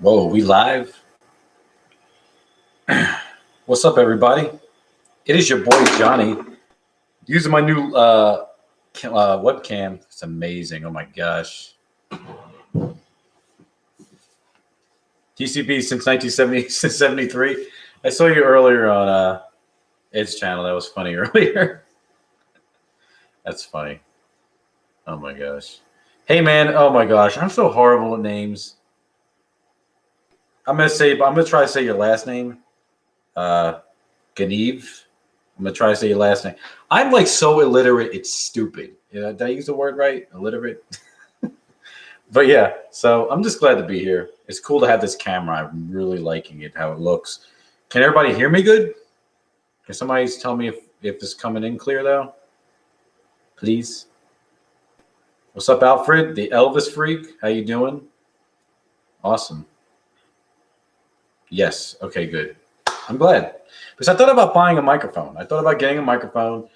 Whoa, we live? What's up, everybody? It is your boy Johnny using my new webcam. It's amazing. Oh my gosh. TCB since 1973. I saw you earlier on Ed's channel. That was funny earlier. That's funny. Oh my gosh. Hey man, oh my gosh. I'm so horrible at names. I'm gonna try to say your last name. Ganeve. I'm gonna try to say your last name. I'm like so illiterate, it's stupid. Did I use the word right? Illiterate. But yeah, so I'm just glad to be here. It's cool to have this camera. I'm really liking it, how it looks. Can everybody hear me good? Can somebody tell me if it's coming in clear though? Please. What's up, Alfred? The Elvis freak. How you doing? Awesome. Yes. Okay, good. I'm glad. Because I thought about buying a microphone. I thought about getting a microphone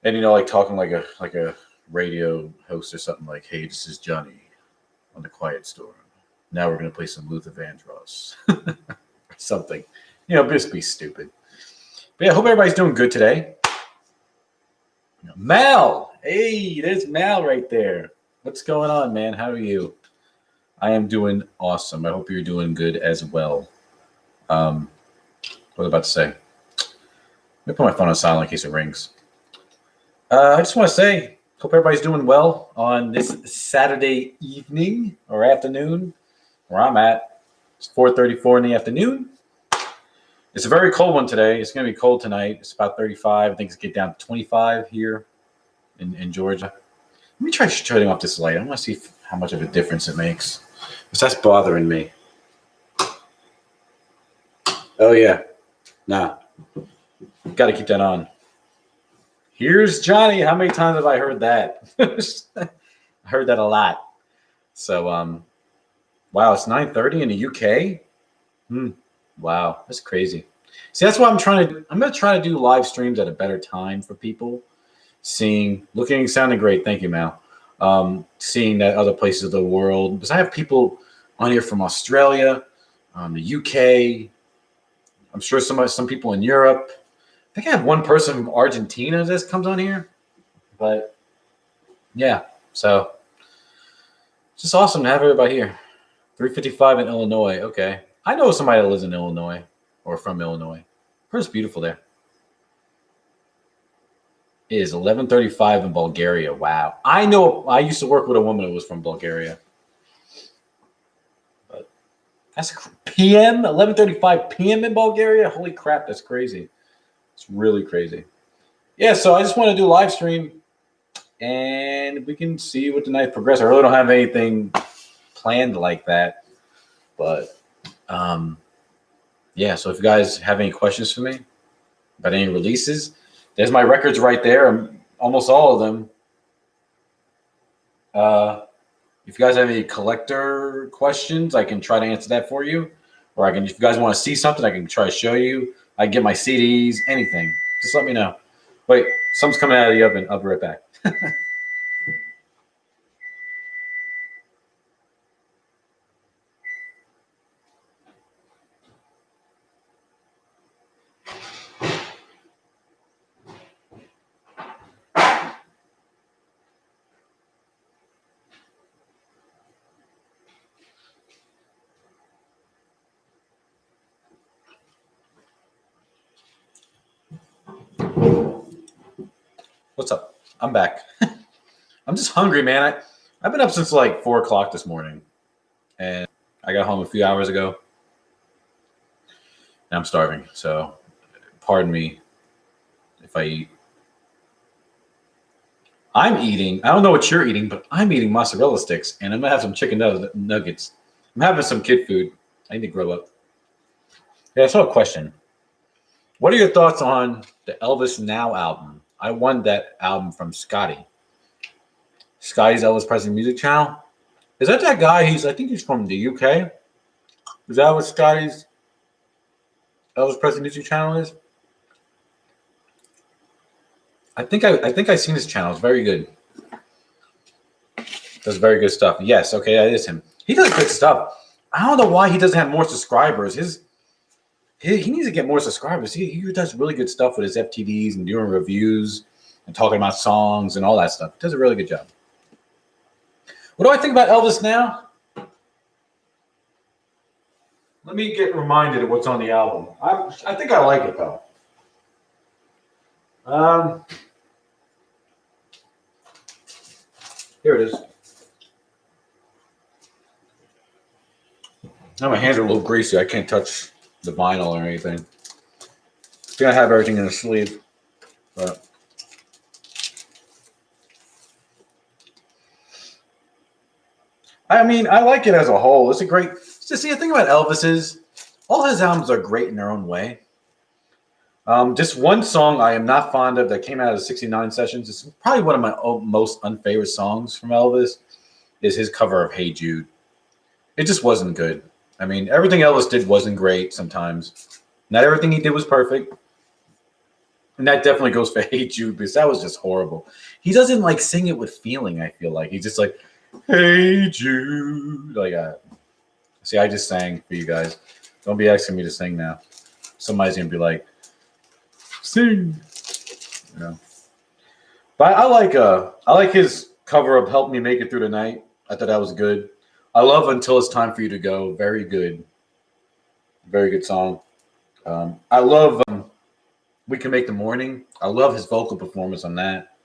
and, like talking like a radio host or something like, hey, this is Johnny on the Quiet Storm. Now we're going to play some Luther Vandross or something. Just be stupid. But yeah, I hope everybody's doing good today. Mal. Hey, there's Mal right there. What's going on, man? How are you? I am doing awesome. I hope you're doing good as well. What was I about to say? Let me put my phone on silent in case it rings. I just want to say, hope everybody's doing well on this Saturday evening or afternoon where I'm at. It's 4:34 in the afternoon. It's a very cold one today. It's going to be cold tonight. It's about 35. I think it's get down to 25 here in Georgia. Let me try turning off this light. I want to see how much of a difference it makes. Because that's bothering me. Oh, yeah. Nah. Got to keep that on. Here's Johnny. How many times have I heard that? I heard that a lot. So, wow, it's 9:30 in the UK? Wow, that's crazy. See, that's why I'm going to try to do live streams at a better time for people. Looking, sounding great. Thank you, Mal. Seeing that other places of the world. Because I have people on here from Australia, the UK. I'm sure some people in Europe. I think I have one person from Argentina that comes on here. But yeah, so it's just awesome to have everybody here. 355 in Illinois. Okay. I know somebody that lives in Illinois or from Illinois. It's beautiful there. It is 11:35 in Bulgaria. Wow. I know. I used to work with a woman who was from Bulgaria. But that's PM, 11:35 PM in Bulgaria. Holy crap, that's crazy. It's really crazy. Yeah, so I just want to do a live stream, and we can see what the night progresses. I really don't have anything planned like that, but yeah. So if you guys have any questions for me about any releases, there's my records right there. Almost all of them. If you guys have any collector questions, I can try to answer that for you. Or if you guys want to see something, I can try to show you. I can get my CDs, anything. Just let me know. Wait, something's coming out of the oven. I'll be right back. What's up? I'm back. I'm just hungry, man. I've been up since like 4 o'clock this morning, and I got home a few hours ago, and I'm starving. So, pardon me if I eat. I'm eating. I don't know what you're eating, but I'm eating mozzarella sticks, and I'm gonna have some chicken nuggets. I'm having some kid food. I need to grow up. Yeah, I saw a question. What are your thoughts on the Elvis Now album? I won that album from Scotty. Scotty's Elvis Presley music channel. Is that guy? I think he's from the UK. Is that what Scotty's Elvis Presley music channel is? I think I've seen his channel. It's very good. Does very good stuff. Yes, okay, that is him. He does good stuff. I don't know why he doesn't have more subscribers. He needs to get more subscribers. He does really good stuff with his FTDs and doing reviews and talking about songs and all that stuff. He does a really good job. What do I think about Elvis now? Let me get reminded of what's on the album. I think I like it though. Here it is. Now my hands are a little greasy. I can't touch the vinyl or anything. I think I have everything in the sleeve, but I mean, I like it as a whole. It's a great. See, the thing about Elvis is all his albums are great in their own way. Just one song I am not fond of that came out of the '69 sessions. It's probably one of my most unfavorite songs from Elvis. Is his cover of "Hey Jude." It just wasn't good. I mean, everything Elvis did wasn't great. Sometimes, not everything he did was perfect, and that definitely goes for "Hey Jude" because that was just horrible. He doesn't like sing it with feeling. I feel like he's just like, "Hey Jude," like see, I just sang for you guys. Don't be asking me to sing now. Somebody's gonna be like, "Sing," you know. But I like his cover of "Help Me Make It Through the Night." I thought that was good. I love "Until It's Time for You to Go." Very good, very good song. I love "We Can Make the Morning." I love his vocal performance on that.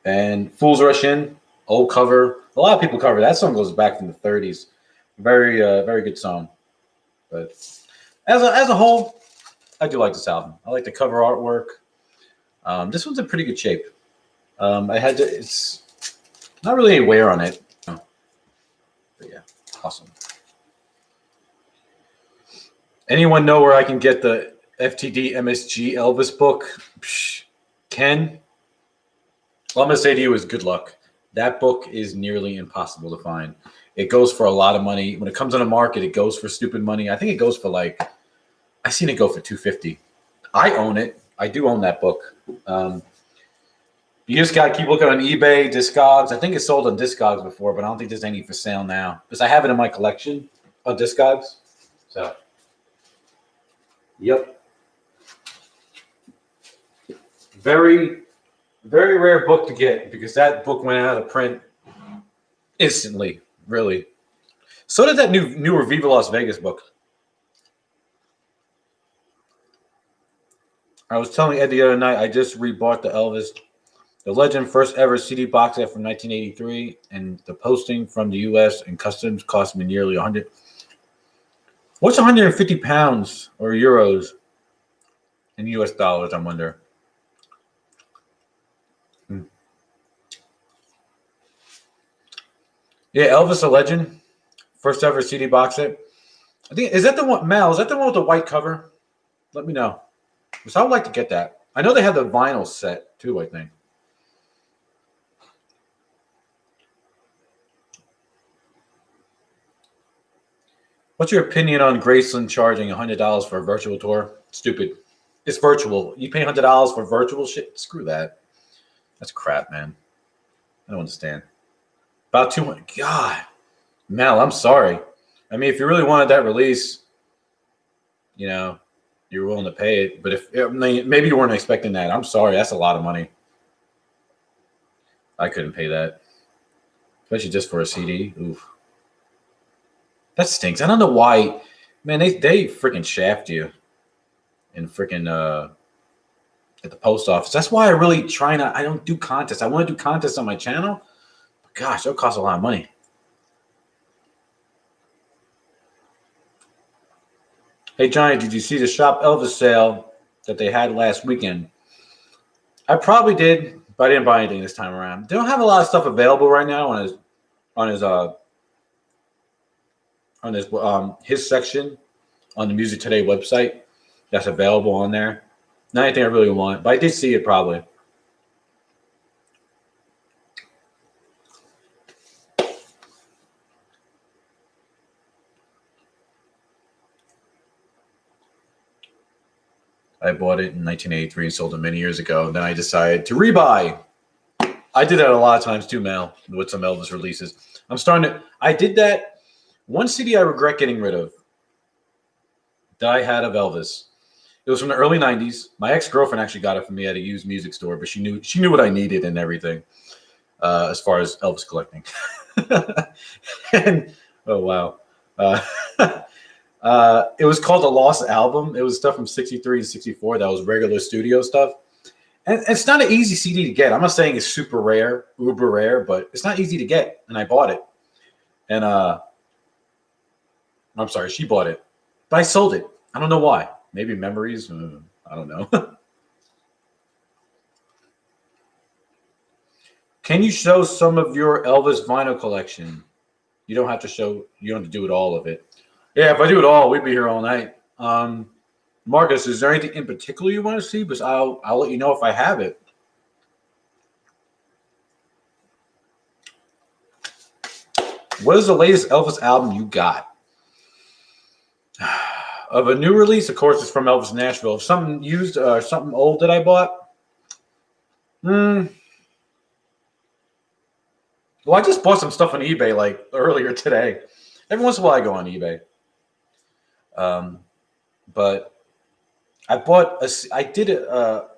And "Fools Rush In," old cover. A lot of people cover that song. Goes back from the '30s. Very very good song. But as a whole, I do like this album. I like the cover artwork. This one's in pretty good shape. It's not really any wear on it. But yeah, awesome. Anyone know where I can get the FTD MSG Elvis book? Psh, Ken? All I'm going to say to you is good luck. That book is nearly impossible to find. It goes for a lot of money. When it comes on the market, it goes for stupid money. I think it goes for I seen it go for $250. I own it. I do own that book. You just got to keep looking on eBay, Discogs. I think it's sold on Discogs before, but I don't think there's any for sale now because I have it in my collection on Discogs. So, yep. Very, very rare book to get because that book went out of print instantly, really. So did that newer Viva Las Vegas book. I was telling Ed the other night, I just rebought the Elvis, the Legend first ever CD box set from 1983, and the posting from the U.S. and customs cost me nearly 100. What's 150 pounds or euros in U.S. dollars? I wonder. Yeah, Elvis the Legend, first ever CD box set. I think is that the one, Mel? Is that the one with the white cover? Let me know. Because I would like to get that. I know they have the vinyl set too, I think. What's your opinion on Graceland charging $100 for a virtual tour? Stupid. It's virtual. You pay $100 for virtual shit? Screw that. That's crap, man. I don't understand. About 200. God. Mel, I'm sorry. I mean, if you really wanted that release, you know, you're willing to pay it. But if maybe you weren't expecting that, I'm sorry. That's a lot of money. I couldn't pay that, especially just for a CD. Oof. That stinks. I don't know why, man. They freaking shaft you, and freaking at the post office. That's why I really try not. I don't do contests. I want to do contests on my channel. But gosh, that'll cost a lot of money. Hey Johnny, did you see the Shop Elvis sale that they had last weekend? I probably did, but I didn't buy anything this time around. They don't have a lot of stuff available right now on his section on the Music Today website that's available on there. Not anything I really want, but I did see it probably. I bought it in 1983 and sold it many years ago. Then I decided to rebuy. I did that a lot of times too, Mel, with some Elvis releases. I'm starting to. I did that. One CD I regret getting rid of that I had of Elvis. It was from the early '90s. My ex-girlfriend actually got it for me at a used music store, but she knew what I needed and everything as far as Elvis collecting. And oh wow, it was called the Lost Album. It was stuff from '63 to '64 that was regular studio stuff. And it's not an easy CD to get. I'm not saying it's super rare, uber rare, but it's not easy to get. And I bought it. And I'm sorry, she bought it. But I sold it. I don't know why. Maybe memories. I don't know. Can you show some of your Elvis vinyl collection? You don't have to show. You don't have to do it all of it. Yeah, if I do it all, we'd be here all night. Marcus, is there anything in particular you want to see? But I'll let you know if I have it. What is the latest Elvis album you got? Of a new release, of course, it's from Elvis Nashville. If something used or something old that I bought. Well, I just bought some stuff on eBay like earlier today. Every once in a while, I go on eBay. But I bought I did a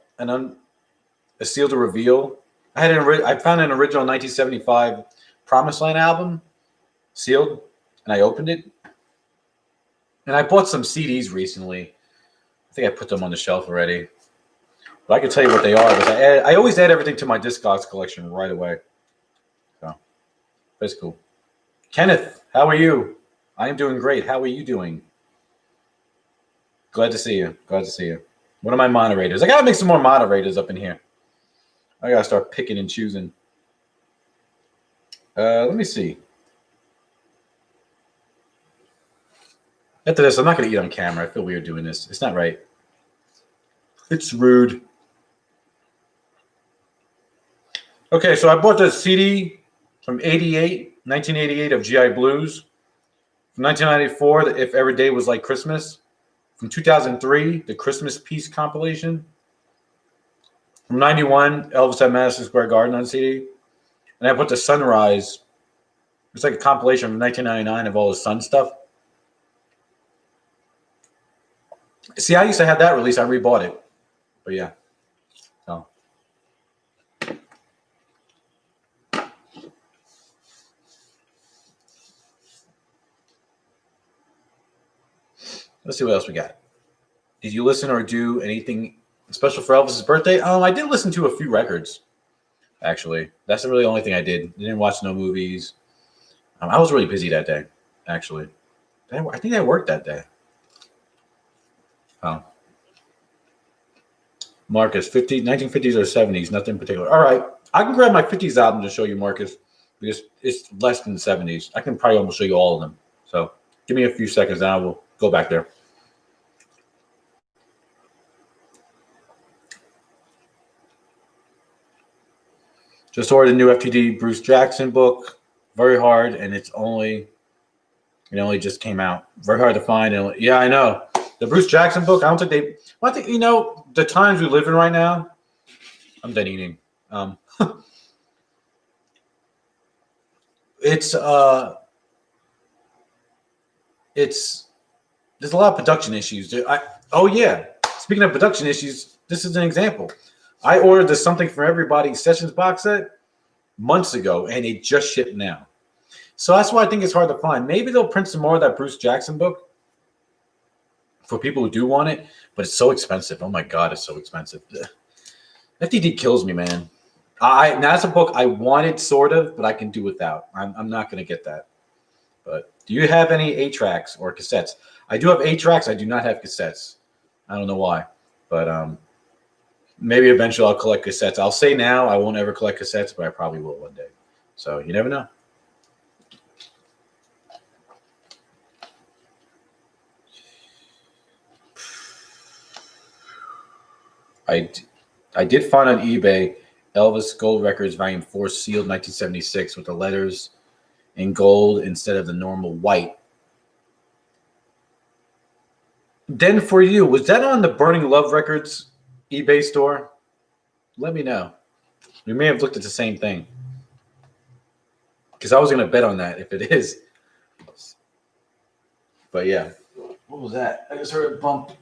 seal to reveal. I found an original 1975 Promised Land album sealed, and I opened it. And I bought some CDs recently. I think I put them on the shelf already. But I can tell you what they are. But I always add everything to my Discogs collection right away. So that's cool. Kenneth, how are you? I am doing great. How are you doing? Glad to see you. Glad to see you. What are my moderators? I got to make some more moderators up in here. I got to start picking and choosing. Let me see. After this, I'm not going to eat on camera. I feel weird doing this. It's not right. It's rude. Okay, so I bought the CD from 1988 of GI Blues. From 1994, the If Every Day Was Like Christmas. From 2003, the Christmas Peace compilation. From 91, Elvis at Madison Square Garden on CD. And I put the Sunrise. It's like a compilation from 1999 of all the Sun stuff. See, I used to have that release. I rebought it. But yeah. So. Let's see what else we got. Did you listen or do anything special for Elvis's birthday? I did listen to a few records, actually. That's really the only thing I did. I didn't watch no movies. I was really busy that day, actually. I think I worked that day. Oh. Marcus, 1950s or 70s, nothing particular. All right. I can grab my 50s album to show you, Marcus, because it's less than the 70s. I can probably almost show you all of them. So give me a few seconds and I will go back there. Just ordered a new FTD Bruce Jackson book. Very hard, and it only just came out. Very hard to find. And yeah, I know. The Bruce Jackson book, I don't think they. Well, I think, the times we live in right now. I'm done eating. There's a lot of production issues. Speaking of production issues, this is an example. I ordered the Something for Everybody Sessions box set months ago, and it just shipped now. So that's why I think it's hard to find. Maybe they'll print some more of that Bruce Jackson book for people who do want it, but it's so expensive. Oh my God, it's so expensive. FTD kills me, man. Now that's a book I wanted, sort of, but I can do without. I'm not going to get that. But do you have any 8-tracks or cassettes? I do have 8-tracks. I do not have cassettes. I don't know why, but maybe eventually I'll collect cassettes. I'll say now I won't ever collect cassettes, but I probably will one day. So you never know. I did find on eBay Elvis Gold Records Volume 4 sealed 1976 with the letters in gold instead of the normal white. Then for you, was that on the Burning Love Records eBay store? Let me know. We may have looked at the same thing. because I was gonna bet on that if it is. But yeah, what was that? I just heard a bump.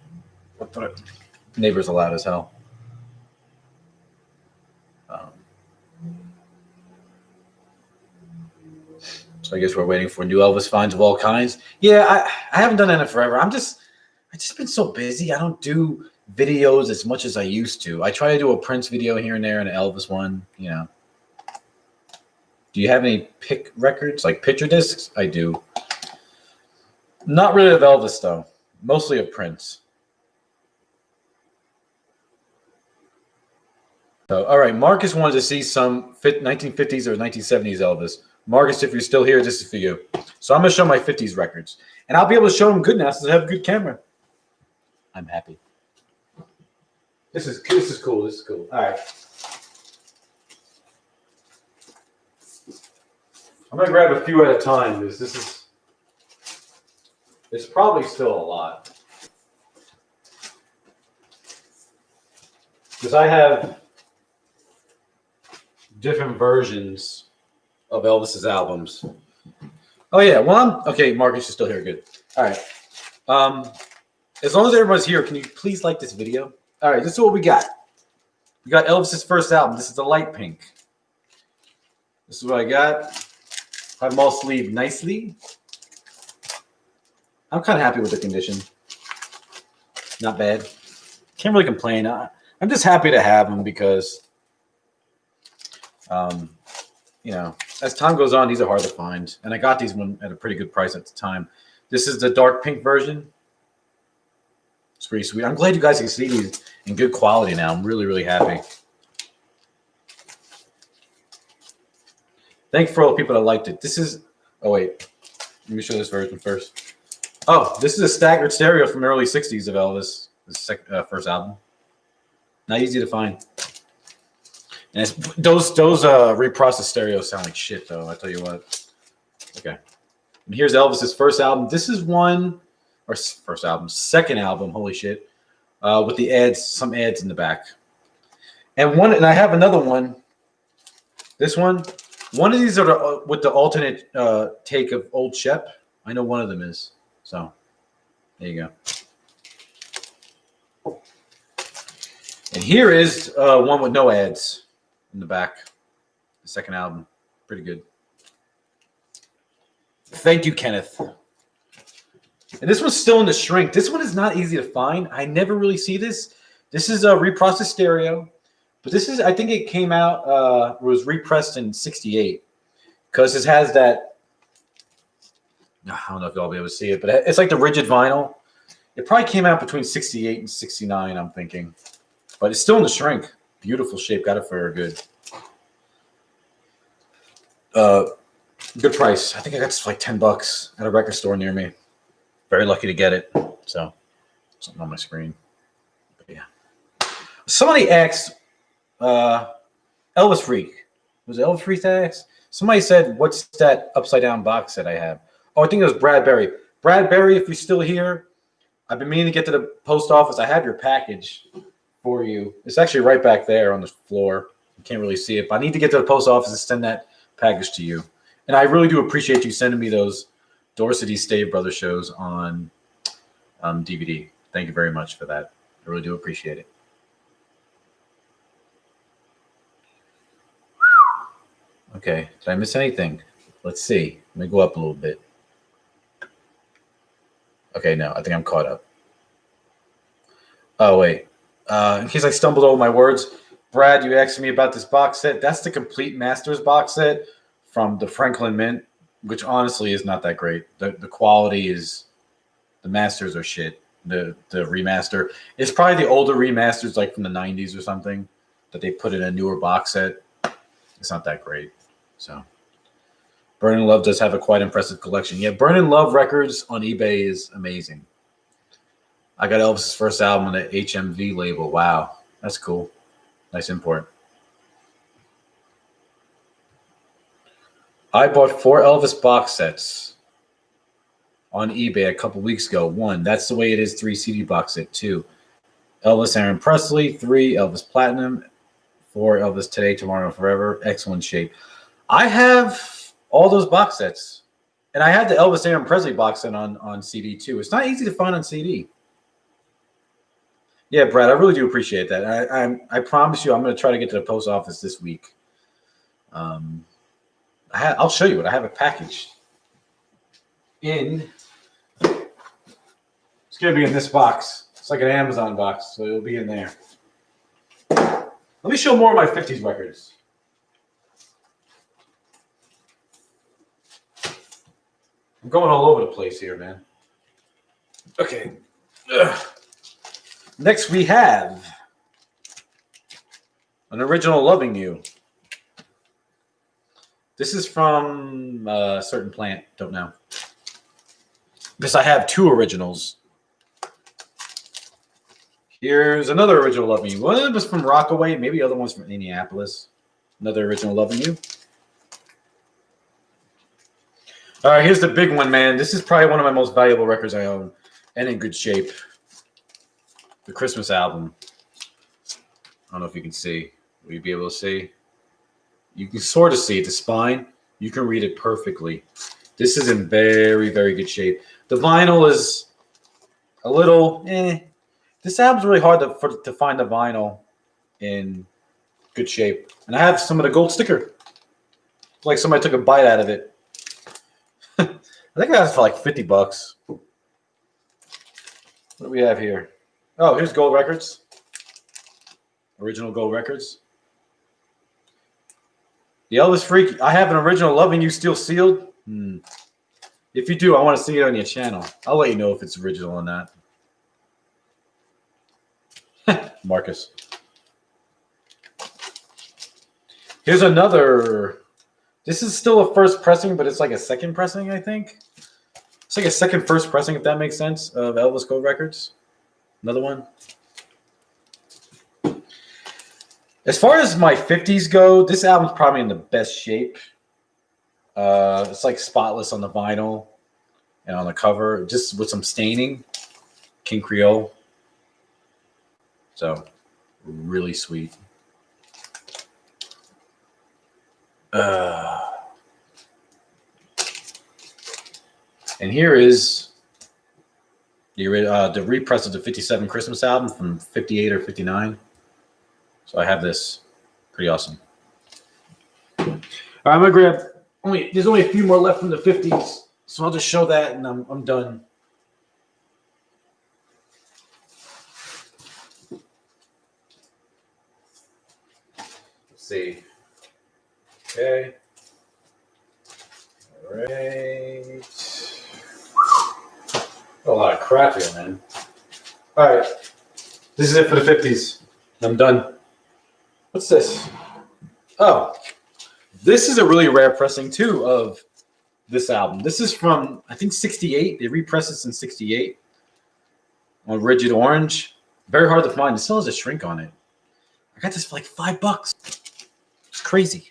Neighbors are loud as hell. So I guess we're waiting for new Elvis finds of all kinds. Yeah, I haven't done that in forever. I just been so busy. I don't do videos as much as I used to. I try to do a Prince video here and there and an Elvis one, you know. Do you have any pick records, like picture discs? I do. Not really of Elvis, though. Mostly of Prince. So, all right, Marcus wanted to see some 1950s or 1970s Elvis. Marcus, if you're still here, this is for you. So I'm going to show my 50s records. And I'll be able to show them good now since I have a good camera. I'm happy. This is cool. This is cool. All right. I'm going to grab a few at a time because it's probably still a lot. Because I have different versions of Elvis's albums. Oh yeah, well okay. Marcus is still here. Good. All right. As long as everyone's here, can you please like this video? All right, this is what we got. We got Elvis's first album. This is the light pink. This is what I got. I have them all sleeved nicely. I'm kind of happy with the condition. Not bad. Can't really complain. I'm just happy to have them because, you know, as time goes on, these are hard to find. And I got these one at a pretty good price at the time. This is the dark pink version. It's pretty sweet. I'm glad you guys can see these in good quality now. I'm really, really happy. Thanks for all the people that liked it. This is, oh wait, let me show this version first. Oh, this is a staggered stereo from the early 60s of Elvis, the first album. Not easy to find. And it's, those reprocessed stereos sound like shit, though. I tell you what. Okay. And here's Elvis's first album. This is second album. Holy shit! With the ads, some ads in the back, and I have another one. This one of these are with the alternate take of Old Shep. I know one of them is. So there you go. And here is one with no ads in the back. The second album. Pretty good. Thank you, Kenneth. And this one's still in the shrink. This one is not easy to find. I never really see this. This is a reprocessed stereo. But this is, I think it came out, was repressed in 68. Because it has that, I don't know if y'all will be able to see it, but it's like the rigid vinyl. It probably came out between 68 and 69, I'm thinking. But it's still in the shrink. Beautiful shape. Got it for a good price. I think I got this for like $10 at a record store near me. Very lucky to get it. So, something on my screen. But yeah. Somebody asked, Elvis Freak. Was it Elvis Freak that asked? Somebody said, what's that upside down box that I have? Oh, I think it was Brad Berry. Brad Berry, if you're still here, I've been meaning to get to the post office. I have your package for you. It's actually right back there on the floor. You can't really see it, but I need to get to the post office and send that package to you. And I really do appreciate you sending me those Dorsey Stave Brothers shows on DVD. Thank you very much for that. I really do appreciate it. Okay, did I miss anything? Let's see. Let me go up a little bit. Okay, no, I think I'm caught up. Oh, wait. In case I stumbled over my words, Brad, you asked me about this box set. That's the Complete Masters box set from the Franklin Mint, which honestly is not that great. The quality is, the masters are shit. The remaster. It's probably the older remasters, like from the 90s or something, that they put in a newer box set. It's not that great. So, Burnin' Love does have a quite impressive collection. Yeah, Burnin' Love Records on eBay is amazing. I got Elvis's first album on the HMV label. Wow, that's cool. Nice import. I bought 4 Elvis box sets on eBay a couple weeks ago. 1, That's the Way It Is 3 CD box set. 2, Elvis Aaron Presley. 3, Elvis Platinum. 4, Elvis Today, Tomorrow, Forever. Excellent shape. I have All those box sets. And I had the Elvis Aaron Presley box set on CD too. It's not easy to find on CD. Yeah, Brad, I really do appreciate that. I promise you, I'm going to try to get to the post office this week. I'll show you it. I have a package in. It's going to be in this box. It's like an Amazon box, so it'll be in there. Let me show more of my 50s records. I'm going all over the place here, man. Okay. Ugh. Next, we have an original Loving You. This is from a certain plant. Don't know. Because I have two originals. Here's another original Loving You. One was from Rockaway. Maybe the other one's from Indianapolis. Another original Loving You. All right, here's the big one, man. This is probably one of my most valuable records I own and in good shape. The Christmas album. I don't know if you can see. Will you be able to see? You can sort of see the spine. You can read it perfectly. This is in very, very good shape. The vinyl is a little, This album's really hard to find the vinyl in good shape. And I have some of the gold sticker. It's like somebody took a bite out of it. I think I got it for like $50. What do we have here? Oh, here's gold records. Original gold records. The Elvis Freak. I have an original Loving You still sealed. If you do, I want to see it on your channel. I'll let you know if it's original or not. Marcus. Here's another. This is still a first pressing, but it's like a second pressing, I think. It's like a second first pressing, if that makes sense, of Elvis Gold Records. Another one. As far as my 50s go, this album's probably in the best shape. It's like spotless on the vinyl and on the cover, just with some staining. King Creole. So, really sweet. And here is the repress of the 57 Christmas album from 58 or 59. So I have this. Pretty awesome. All right, I'm going to grab there's only a few more left from the 50s. So I'll just show that and I'm done. Let's see. Okay. All right. A lot of crap here, man. All right. This is it for the 50s. I'm done. What's this? Oh, this is a really rare pressing, too, of this album. This is from, I think, 68. They repressed this in 68 on Rigid Orange. Very hard to find. It still has a shrink on it. I got this for like $5. It's crazy.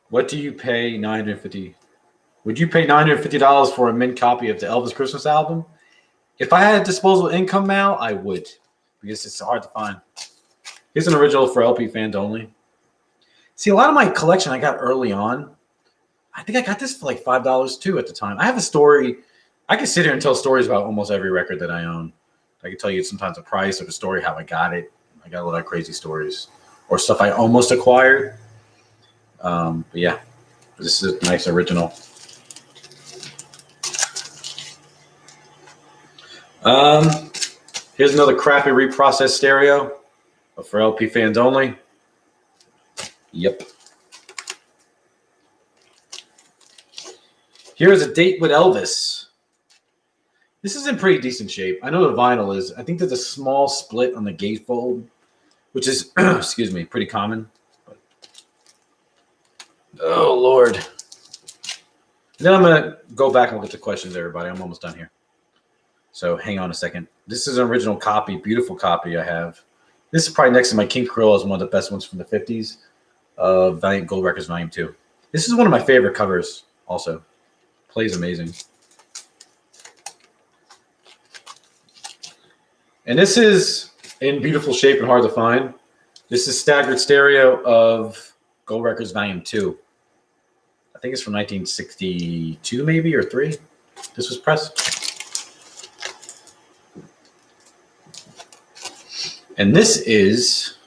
What do you pay $950? Would you pay $950 for a mint copy of the Elvis Christmas album? If I had a disposable income now, I would, because it's hard to find. Here's an original for LP fans only. See, a lot of my collection I got early on. I think I got this for like $5 too at the time. I have a story. I can sit here and tell stories about almost every record that I own. I can tell you sometimes the price or the story, how I got it. I got a lot of crazy stories or stuff I almost acquired. But yeah, this is a nice original. Here's another crappy reprocessed stereo for LP fans only. Yep. Here's A Date with Elvis. This is in pretty decent shape. I know the vinyl is. I think there's a small split on the gatefold, which is, excuse me, pretty common. But, oh, Lord. And then I'm going to go back and look at the questions, everybody. I'm almost done here. So hang on a second. This is an original copy, beautiful copy I have. This is probably next to my King Creole as one of the best ones from the 50s. Valiant Gold Records Volume 2. This is one of my favorite covers also. Plays amazing. And this is in beautiful shape and hard to find. This is staggered stereo of Gold Records Volume 2. I think it's from 1962 maybe, or 3. This was pressed. And this is...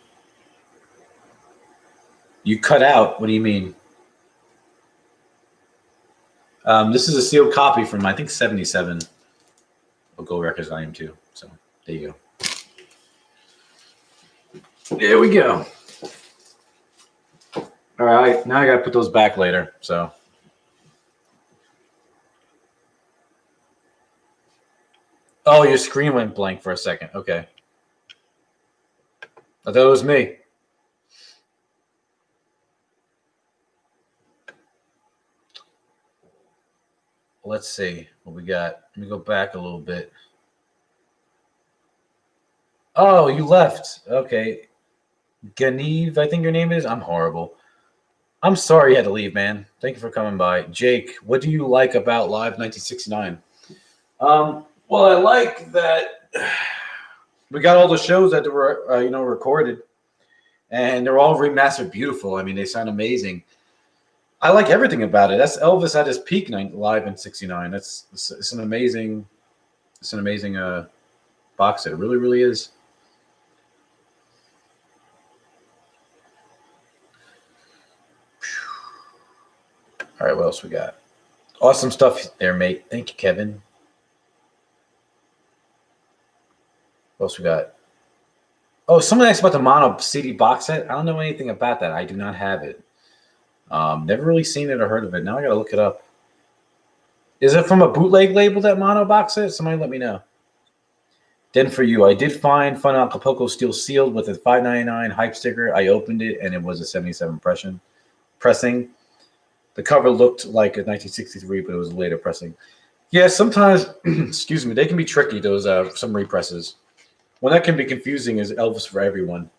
You cut out? What do you mean? This is a sealed copy from, I think, 77 of Gold Records Volume 2. So, there you go. There we go. All right, now I got to put those back later, so. Oh, your screen went blank for a second. Okay. I thought it was me. Let's see what we got. Let me go back a little bit. Oh, you left. Okay. Ganeve, I think your name is. I'm horrible. I'm sorry you had to leave, man. Thank you for coming by. Jake, what do you like about Live 1969? Well, I like that we got all the shows that were, recorded, and they're all remastered beautiful. I mean, they sound amazing. I like everything about it. That's Elvis at his peak live in '69. It's an amazing box set. It really, really is. All right, what else we got? Awesome stuff there, mate. Thank you, Kevin. What else we got? Oh, someone asked about the mono CD box set. I don't know anything about that. I do not have it. Never really seen it or heard of it. Now I got to look it up. Is it from a bootleg label, that mono box set? Somebody let me know. Then for you, I did find Fun Acapulco Steel sealed with a $5.99 hype sticker. I opened it, and it was a 77 pressing. The cover looked like a 1963, but it was a later pressing. Yeah, sometimes, excuse me, they can be tricky, those some represses. One that can be confusing is Elvis for Everyone.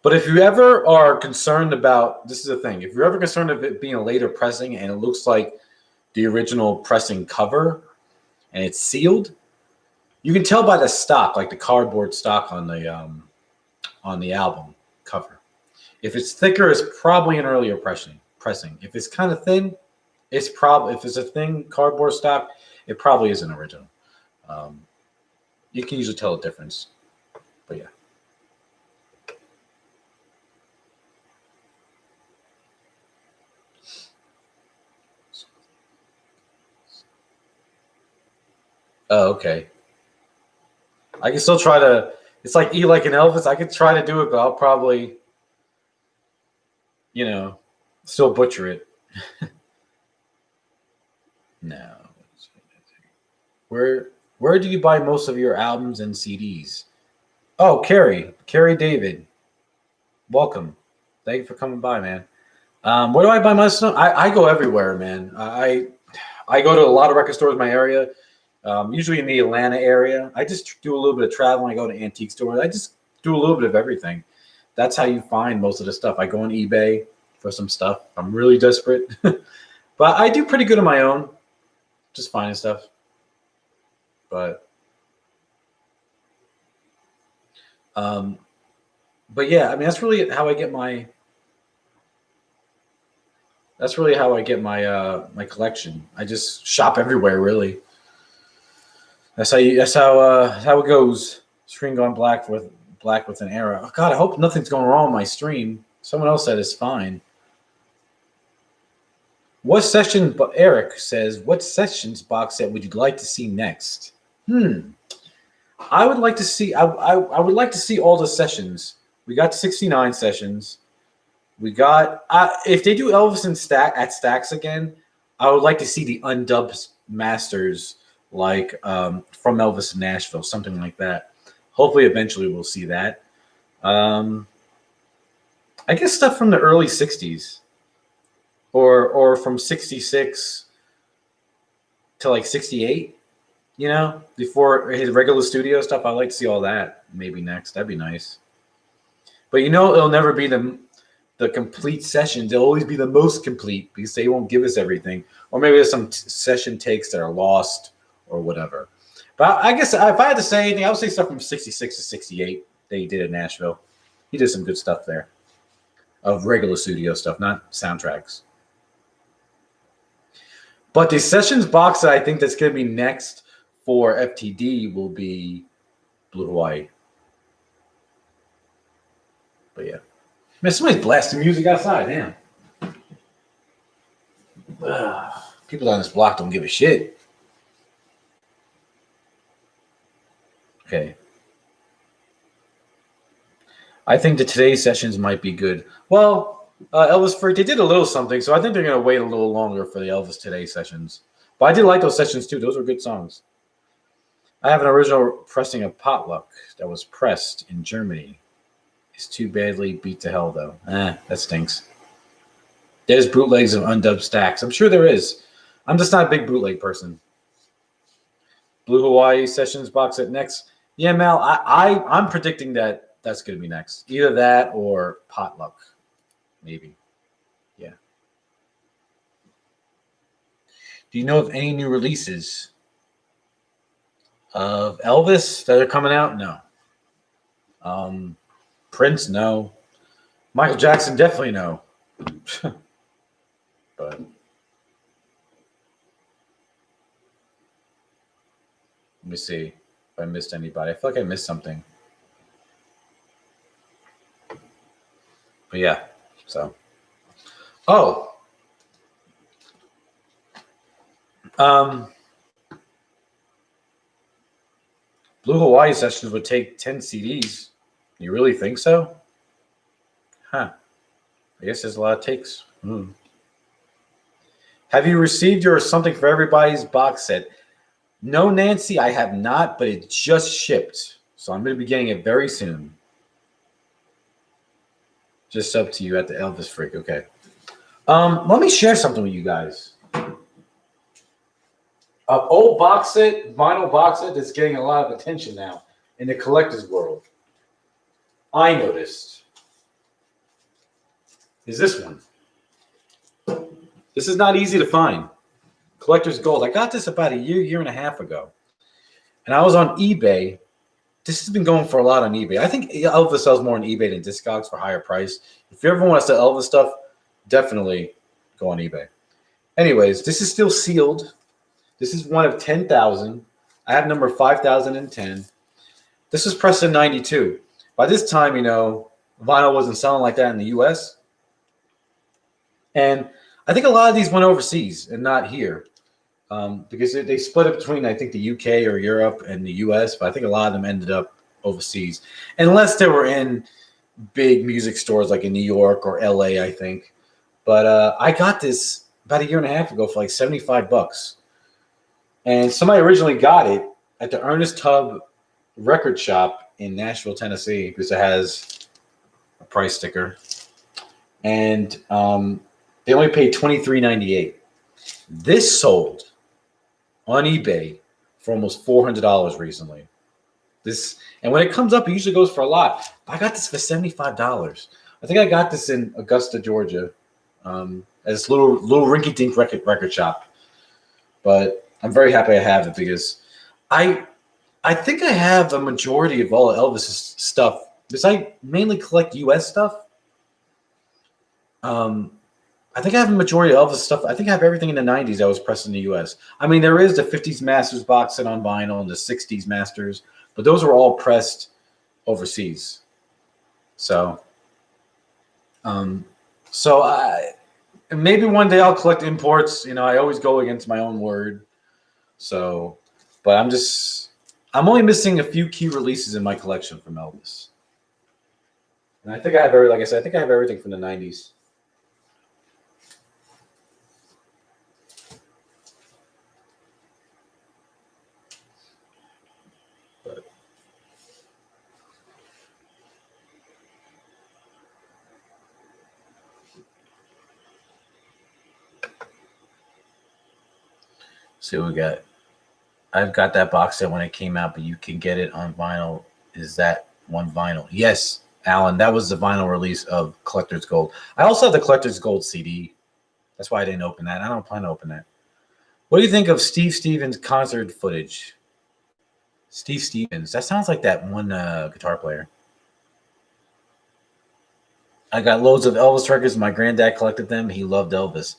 But if you ever are concerned about, this is the thing, if you're ever concerned of it being a later pressing and it looks like the original pressing cover and it's sealed, you can tell by the stock, like the cardboard stock on the album cover. If it's thicker, it's probably an earlier pressing. If it's kind of thin, if it's a thin cardboard stock, it probably is an original. You can usually tell the difference. But yeah. Oh, okay. I can still try to. It's like eat like an Elvis. I could try to do it, but I'll probably, still butcher it. No. Where do you buy most of your albums and CDs? Oh, Carrie David, welcome. Thank you for coming by, man. Where do I buy my stuff? I go everywhere, man. I go to a lot of record stores in my area. Usually in the Atlanta area. I just do a little bit of traveling. I go to antique stores. I just do a little bit of everything. That's how you find most of the stuff. I go on eBay for some stuff. I'm really desperate. But I do pretty good on my own. Just finding stuff. But yeah, I mean, that's really how I get my my collection. I just shop everywhere, really. That's how it goes. Screen gone black with an error. Oh God, I hope nothing's going wrong with my stream. Someone else said it's fine. What session? But Eric says, what sessions box set would you like to see next? I would like to see. I would like to see all the sessions. We got 69 sessions. We got if they do Elvis and Stax again, I would like to see the undubbed masters, like from Elvis in Nashville, something like that. Hopefully, eventually we'll see that. I guess stuff from the early 60s or from 66 to like 68, before his regular studio stuff. I'd like to see all that maybe next. That'd be nice. But it'll never be the complete sessions. They'll always be the most complete because they won't give us everything. Or maybe there's some session takes that are lost or whatever. But I guess if I had to say anything, I would say stuff from 66 to 68 that he did in Nashville. He did some good stuff there, of regular studio stuff, not soundtracks. But the Sessions box set I think that's going to be next for FTD will be Blue Hawaii. But yeah. Man, somebody's blasting music outside. Damn. People on this block don't give a shit. Okay. I think that today's sessions might be good. Well, Elvis Freak, they did a little something, so I think they're going to wait a little longer for the Elvis Today sessions. But I did like those sessions too. Those were good songs. I have an original pressing of Potluck that was pressed in Germany. It's too badly beat to hell, though. That stinks. There's bootlegs of undubbed stacks. I'm sure there is. I'm just not a big bootleg person. Blue Hawaii sessions box set next. Yeah, Mal, I'm predicting that that's going to be next. Either that or Potluck, maybe. Yeah. Do you know of any new releases of Elvis that are coming out? No. Prince, no. Michael Jackson, definitely no. But let me see if I missed anybody. I feel like I missed something. But yeah, so. Oh. Blue Hawaii sessions would take 10 CDs. You really think so? Huh. I guess there's a lot of takes. Have you received your Something for Everybody's box set? No, Nancy, I have not, but it just shipped. So I'm going to be getting it very soon. Just up to you at the Elvis Freak. Okay. Let me share something with you guys. An old box set, vinyl box set that's getting a lot of attention now in the collector's world. I noticed is this one. This is not easy to find. Collector's Gold. I got this about a year and a half ago. And I was on eBay. This has been going for a lot on eBay. I think Elvis sells more on eBay than Discogs for higher price. If you ever want to sell Elvis stuff, definitely go on eBay. Anyways, this is still sealed. This is one of 10,000. I have number 5,010. This was pressed in 92. By this time, vinyl wasn't selling like that in the U.S. And I think a lot of these went overseas and not here because they split it between, I think, the UK or Europe and the US. But I think a lot of them ended up overseas, unless they were in big music stores like in New York or LA, I think. But I got this about a year and a half ago for like $75. And somebody originally got it at the Ernest Tubb record shop in Nashville, Tennessee, because it has a price sticker. And they only paid $23.98. This sold on eBay for almost $400 recently. And when it comes up, it usually goes for a lot. I got this for $75. I think I got this in Augusta, Georgia, at this little rinky-dink record shop. But I'm very happy I have it because I think I have a majority of all of Elvis's stuff because I mainly collect U.S. stuff. I think I have a majority of Elvis stuff. I think I have everything in the 90s that was pressed in the U.S. I mean, there is the 50s Masters box set on vinyl and the 60s Masters, but those were all pressed overseas. So maybe one day I'll collect imports. I always go against my own word. So, but I'm only missing a few key releases in my collection from Elvis. And I think I have I think I have everything from the 90s. See what we got. I've got that box set when it came out, but you can get it on vinyl. Is that one vinyl? Yes, Alan, that was the vinyl release of Collector's Gold. I also have the Collector's Gold CD. That's why I didn't open that. I don't plan to open that. What do you think of Steve Stevens concert footage? Steve Stevens. That sounds like that one guitar player. I got loads of Elvis records. My granddad collected them. He loved Elvis.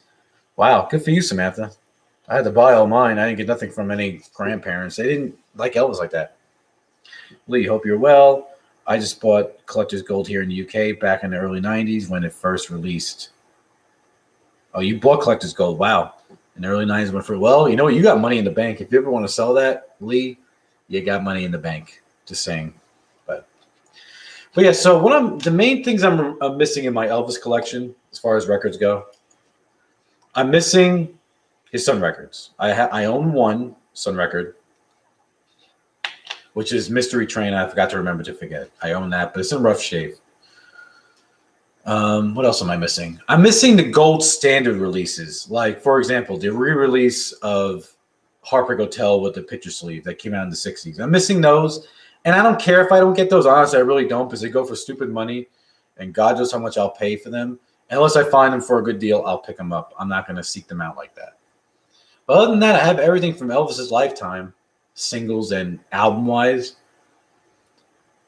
Wow, good for you, Samantha. I had to buy all mine. I didn't get nothing from any grandparents. They didn't like Elvis like that. Lee, hope you're well. I just bought Collector's Gold here in the UK back in the early 90s when it first released. Oh, you bought Collector's Gold. Wow. In the early 90s when it first. Well, you know what? You got money in the bank. If you ever want to sell that, Lee, you got money in the bank. Just saying. But yeah, so the main things I'm missing in my Elvis collection as far as records go, I'm missing his Sun records. I own one Sun record, which is Mystery Train. I forgot to remember to forget. I own that, but it's in rough shape. What else am I missing? I'm missing the gold standard releases. Like, for example, the re-release of Heartbreak Hotel with the picture sleeve that came out in the 60s. I'm missing those. And I don't care if I don't get those. Honestly, I really don't, because they go for stupid money. And God knows how much I'll pay for them. Unless I find them for a good deal, I'll pick them up. I'm not going to seek them out like that. But other than that, I have everything from Elvis's lifetime, singles and album-wise.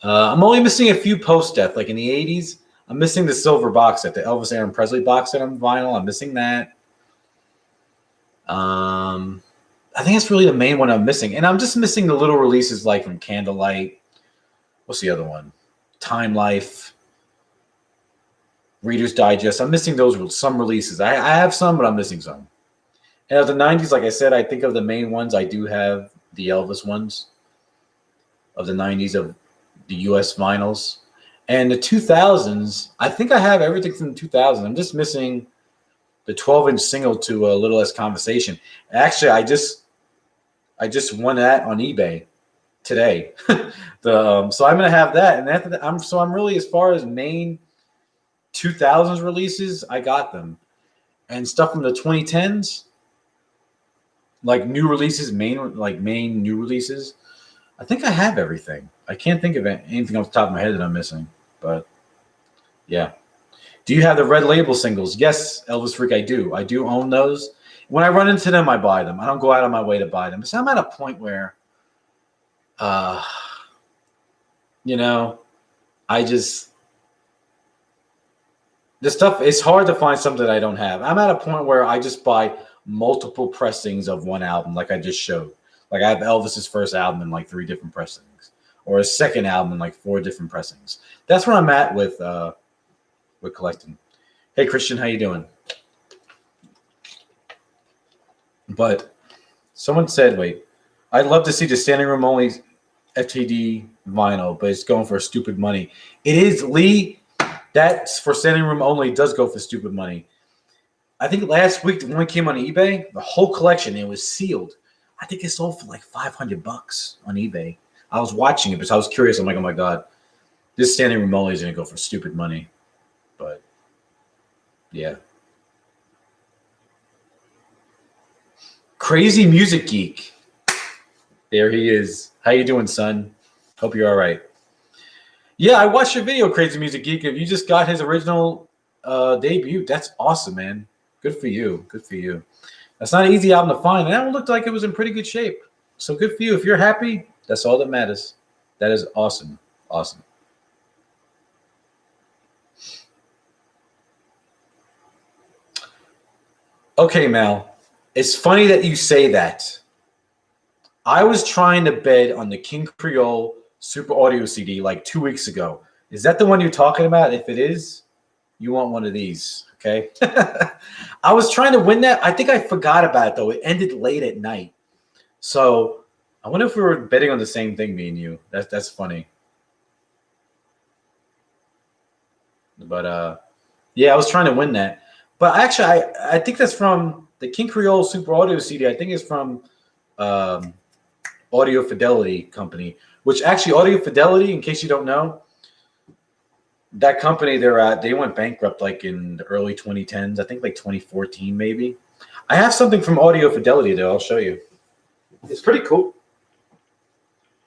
I'm only missing a few post-death. Like in the 80s, I'm missing the silver box set, the Elvis Aaron Presley box set on vinyl. I'm missing that. I think that's really the main one I'm missing. And I'm just missing the little releases like from Candlelight. What's the other one? Time Life. Reader's Digest. I'm missing those some releases. I have some, but I'm missing some. And of the 90s, like I said, I think of the main ones. I do have the Elvis ones of the 90s of the US vinyls. And the 2000s, I think I have everything from the 2000s. I'm just missing the 12-inch single to A Little Less Conversation. Actually, I just won that on eBay today. So I'm gonna have that, and after that, I'm really, as far as main 2000s releases, I got them, and stuff from the 2010s, like new releases, main new releases. I think I have everything. I can't think of anything off the top of my head that I'm missing, but yeah. Do you have the Red Label singles? Yes, Elvis Freak, I do. I do own those. When I run into them, I buy them. I don't go out of my way to buy them. So I'm at a point where, the stuff, it's hard to find something that I don't have. I'm at a point where I just buy multiple pressings of one album, like I just showed. Like I have Elvis's first album in like 3 different pressings, or his second album in like 4 different pressings. That's where I'm at with collecting. Hey Christian, how you doing? But someone said, wait, I'd love to see the standing room only FTD vinyl, but it's going for stupid money. It is, Lee. That's for standing room only, does go for stupid money. I think last week when it came on eBay, the whole collection, it was sealed. I think it sold for like $500 on eBay. I was watching it because I was curious. I'm like, oh my God, this standing room only is going to go for stupid money. But yeah. Crazy Music Geek. There he is. How you doing, son? Hope you're all right. Yeah, I watched your video, Crazy Music Geek. If you just got his original debut, that's awesome, man. Good for you. Good for you. That's not an easy album to find. And that one looked like it was in pretty good shape. So good for you. If you're happy, that's all that matters. That is awesome. Awesome. Okay, Mal. It's funny that you say that. I was trying to bid on the King Creole Super Audio CD like 2 weeks ago. Is that the one you're talking about? If it is, you want one of these, okay? I was trying to win that. I think I forgot about it, though. It ended late at night. So I wonder if we were betting on the same thing, me and you. That's funny. But, yeah, I was trying to win that. But actually, I think that's from the King Creole Super Audio CD. I think it's from Audio Fidelity Company, which actually Audio Fidelity, in case you don't know, that company, they went bankrupt like in the early 2010s. I think like 2014 maybe. I have something from Audio Fidelity though. I'll show you. It's pretty cool.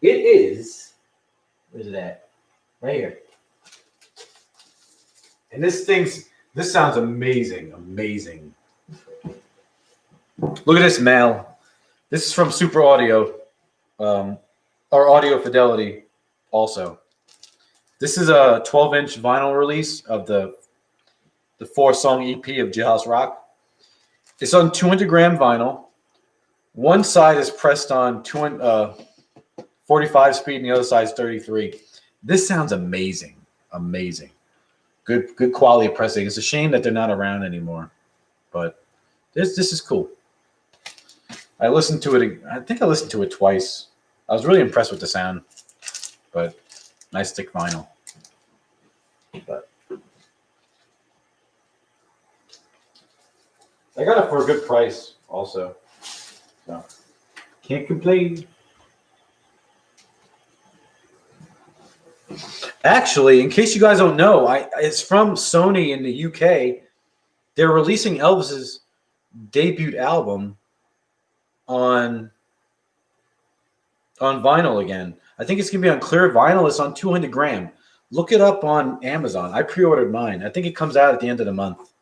It is. Where's it at? Right here. And this sounds amazing. Amazing. Look at this, Mal. This is from Super Audio, or Audio Fidelity also. This is a 12-inch vinyl release of the the 4-song EP of Jailhouse Rock. It's on 200-gram vinyl. One side is pressed on 45 speed, and the other side is 33. This sounds amazing, amazing. Good quality of pressing. It's a shame that they're not around anymore, but this is cool. I listened to it. I think I listened to it twice. I was really impressed with the sound, but nice thick vinyl. But I got it for a good price, also. So can't complain. Actually, in case you guys don't know, it's from Sony in the UK. They're releasing Elvis's debut album on vinyl again. I think it's gonna be on clear vinyl. It's on 200 gram. Look it up on Amazon. I pre-ordered mine. I think it comes out at the end of the month.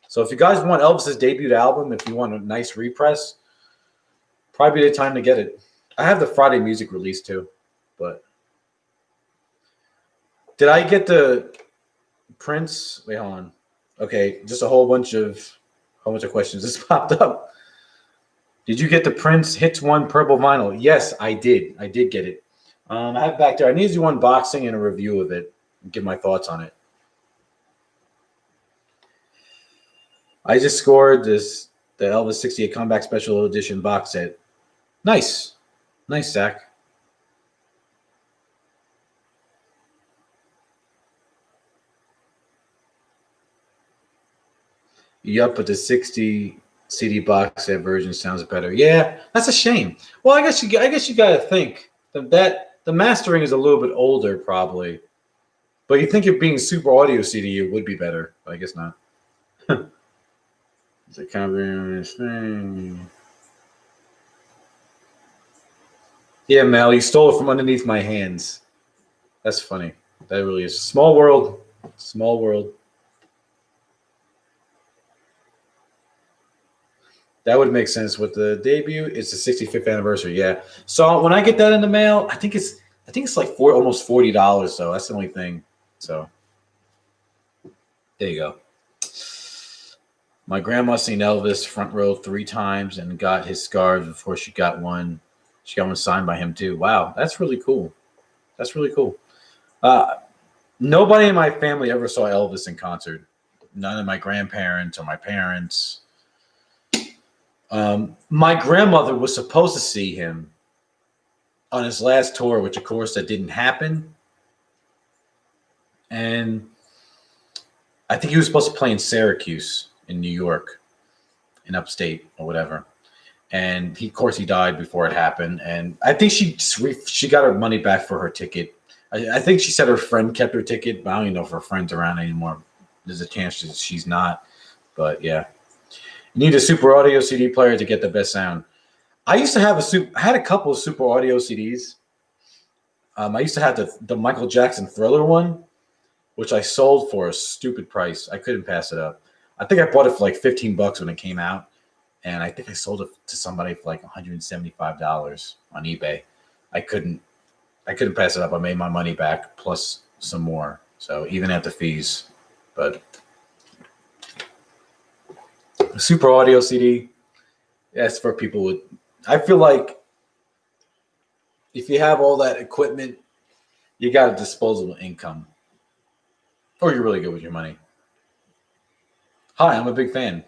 So if you guys want Elvis's debut album, if you want a nice repress, probably the time to get it. I have the Friday music release too, but did I get the Prince? Wait, hold on. Okay, just a whole bunch of questions just popped up. Did you get the Prince Hits 1 purple vinyl? Yes, I did. I did get it. I have it back there. I need to do unboxing and a review of it and give my thoughts on it. I just scored the Elvis 68 Comeback Special Edition box set. Nice. Nice, Zach. Yup, but the 60 CD box set version sounds better. Yeah, that's a shame. Well, I guess you got to think that the mastering is a little bit older, probably. But you think it being Super Audio CD, it would be better. But I guess not. It's a kind of thing. Yeah, Mal, you stole it from underneath my hands. That's funny. That really is. Small world. Small world. That would make sense with the debut. It's the 65th anniversary. Yeah. So when I get that in the mail, I think it's like almost $40 though. That's the only thing. So there you go. My grandma seen Elvis front row 3 times and got his scarves before she got one. She got one signed by him too. Wow, that's really cool. That's really cool. Nobody in my family ever saw Elvis in concert. None of my grandparents or my parents. My grandmother was supposed to see him on his last tour, which of course that didn't happen. And I think he was supposed to play in Syracuse in New York, in upstate or whatever. And of course he died before it happened. And I think she got her money back for her ticket. I think she said her friend kept her ticket, but I don't even know if her friend's around anymore. There's a chance she's not, but yeah. You need a Super Audio CD player to get the best sound. I used to have I had a couple of Super Audio CDs. I used to have the Michael Jackson Thriller one, which I sold for a stupid price. I couldn't pass it up. I think I bought it for like $15 when it came out, and I think I sold it to somebody for like $175 on eBay. I couldn't pass it up. I made my money back plus some more. So even at the fees, but a Super Audio CD, that's for people with. I feel like if you have all that equipment, you got a disposable income, or you're really good with your money. Hi, I'm a big fan.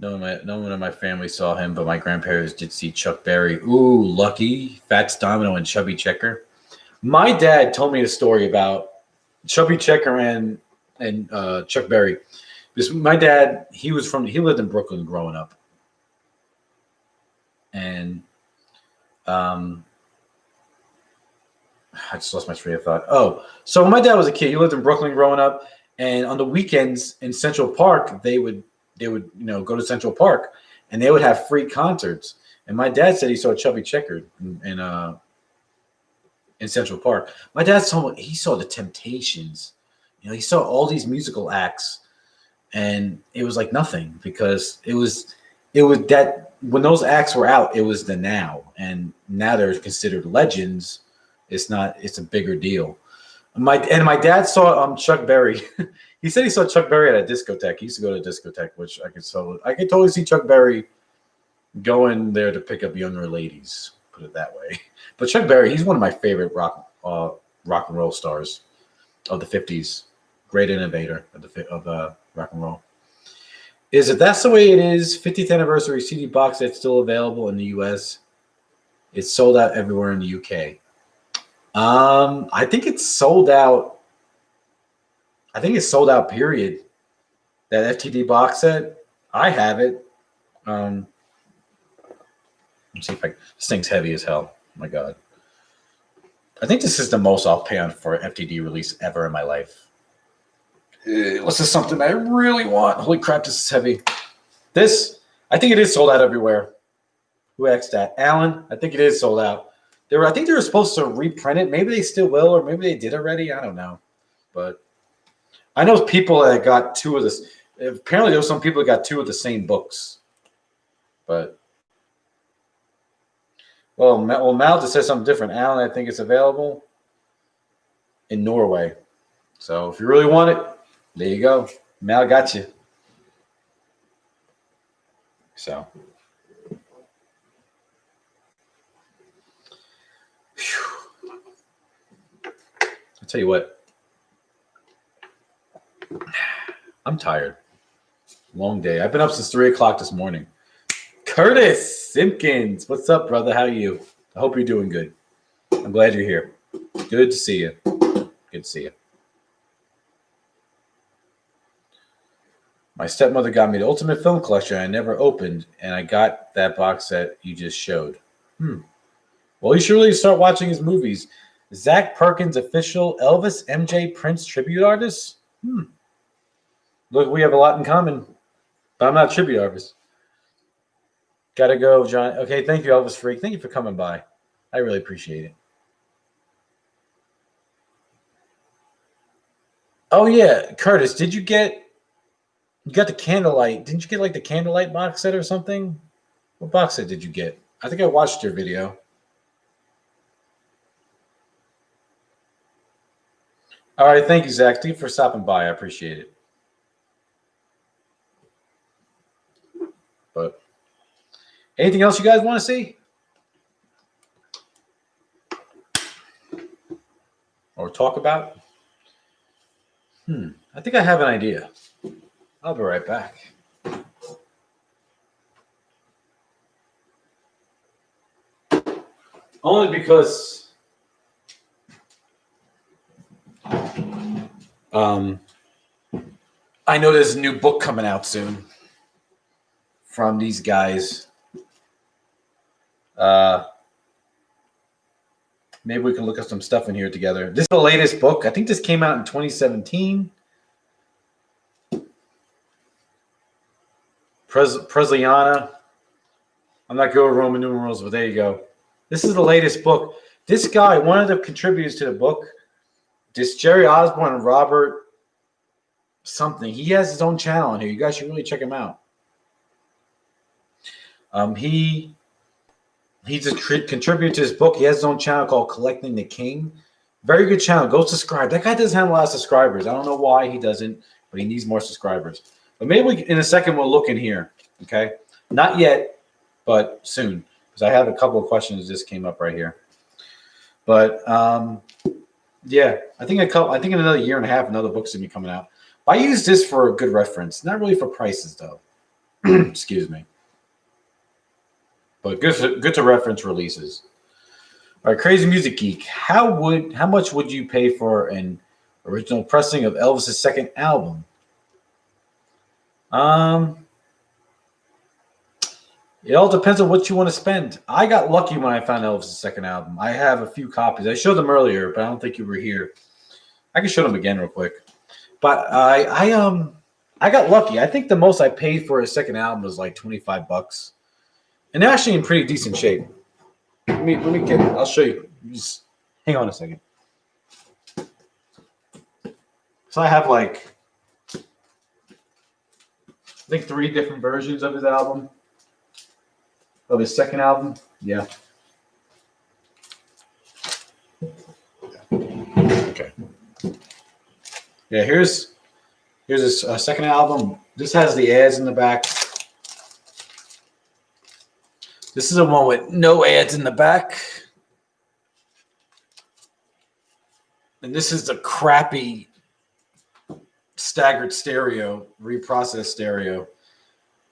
No one in my family saw him, but my grandparents did see Chuck Berry. Ooh, Lucky, Fats Domino, and Chubby Checker. My dad told me a story about Chubby Checker and Chuck Berry. Because my dad, he lived in Brooklyn growing up. And I just lost my train of thought. Oh, so when my dad was a kid, he lived in Brooklyn growing up, and on the weekends in Central Park, they would go to Central Park, and they would have free concerts. And my dad said he saw Chubby Checker in Central Park. My dad told me he saw the Temptations. He saw all these musical acts, and it was like nothing because it was that when those acts were out, it was the now, and now they're considered legends. It's not. It's a bigger deal. My dad saw Chuck Berry. He said he saw Chuck Berry at a discotheque. He used to go to a discotheque, which I could totally see Chuck Berry going there to pick up younger ladies. Put it that way. But Chuck Berry, he's one of my favorite rock and roll stars of the 50s. Great innovator of rock and roll. Is if that's the way it is, 50th anniversary CD box that's still available in the US. It's sold out everywhere in the UK. I think it's sold out. I think it's sold out, period. That FTD box set. I have it. Let's see if this thing's heavy as hell. Oh my God. I think this is the most I'll pay on for an FTD release ever in my life. This is something I really want. Holy crap, this is heavy. This, I think it is sold out everywhere. Who asked that? Alan, I think it is sold out. I think they were supposed to reprint it. Maybe they still will, or maybe they did already. I don't know. But I know people that got two of this. Apparently, there were some people that got two of the same books. But, well, Mal just says something different. Alan, I think it's available in Norway. So if you really want it, there you go. Mal got you. So. Whew. I'll tell you what. I'm tired. Long day. I've been up since 3 o'clock this morning. Curtis Simpkins. What's up, brother? How are you? I hope you're doing good. I'm glad you're here. Good to see you. Good to see you. My stepmother got me the Ultimate Film Collection I never opened, and I got that box set you just showed. Well, you should really start watching his movies. Zach Perkins, official Elvis, MJ, Prince tribute artist? Look, we have a lot in common, but I'm not a tribute artist. Gotta go, John. Okay, thank you, Elvis Freak. Thank you for coming by. I really appreciate it. Oh, yeah, Curtis, did you get... You got the Candlelight. Didn't you get like the Candlelight box set or something? What box set did you get? I think I watched your video. All right. Thank you, Zach. Thank you for stopping by. I appreciate it. But anything else you guys want to see? Or talk about? I think I have an idea. I'll be right back. Only because I know there's a new book coming out soon from these guys. Maybe we can look up some stuff in here together. This is the latest book. I think this came out in 2017. Princelvisjackson88. I'm not good with Roman numerals, but there you go. This is the latest book. This guy, one of the contributors to the book, this Jerry Osborne and Robert something. He has his own channel on here. You guys should really check him out. He's a contributor to this book. He has his own channel called Collecting the King. Very good channel. Go subscribe. That guy doesn't have a lot of subscribers. I don't know why he doesn't, but he needs more subscribers. But maybe in a second we'll look in here, okay? Not yet, but soon, because I have a couple of questions that just came up right here. But yeah, I think in another year and a half, another book's gonna be coming out. But I use this for a good reference, not really for prices though. Excuse me. But good to reference releases. All right, Crazy Music Geek. How much would you pay for an original pressing of Elvis's second album? It all depends on what you want to spend. I got lucky when I found Elvis's second album. I have a few copies. I showed them earlier, but I don't think you were here. I can show them again real quick. But I got lucky. I think the most I paid for his second album was like $25. And they're actually in pretty decent shape. Let me get it. I'll show you. Just hang on a second. So I have like I think 3 different versions of his album. Of his second album. Yeah. Okay. Yeah, here's a second album. This has the ads in the back. This is a one with no ads in the back. And this is the crappy staggered stereo, reprocessed stereo.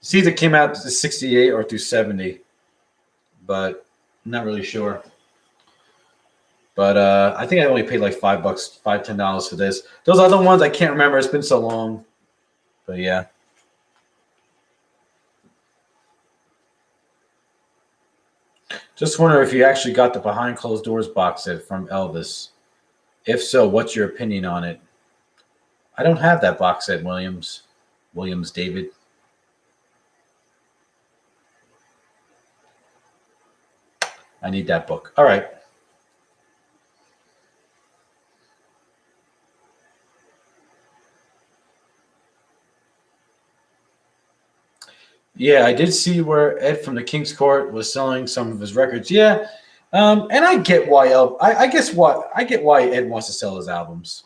See, that came out to 68 or through 70, but I'm not really sure. But I think I only paid like $5, $10 for this. Those other ones I can't remember. It's been so long. But yeah. Just wonder if you actually got the Behind Closed Doors box set from Elvis. If so, what's your opinion on it? I don't have that box set, Williams David. I need that book. All right. Yeah, I did see where Ed from the King's Court was selling some of his records. Yeah, and I get why I get why Ed wants to sell his albums.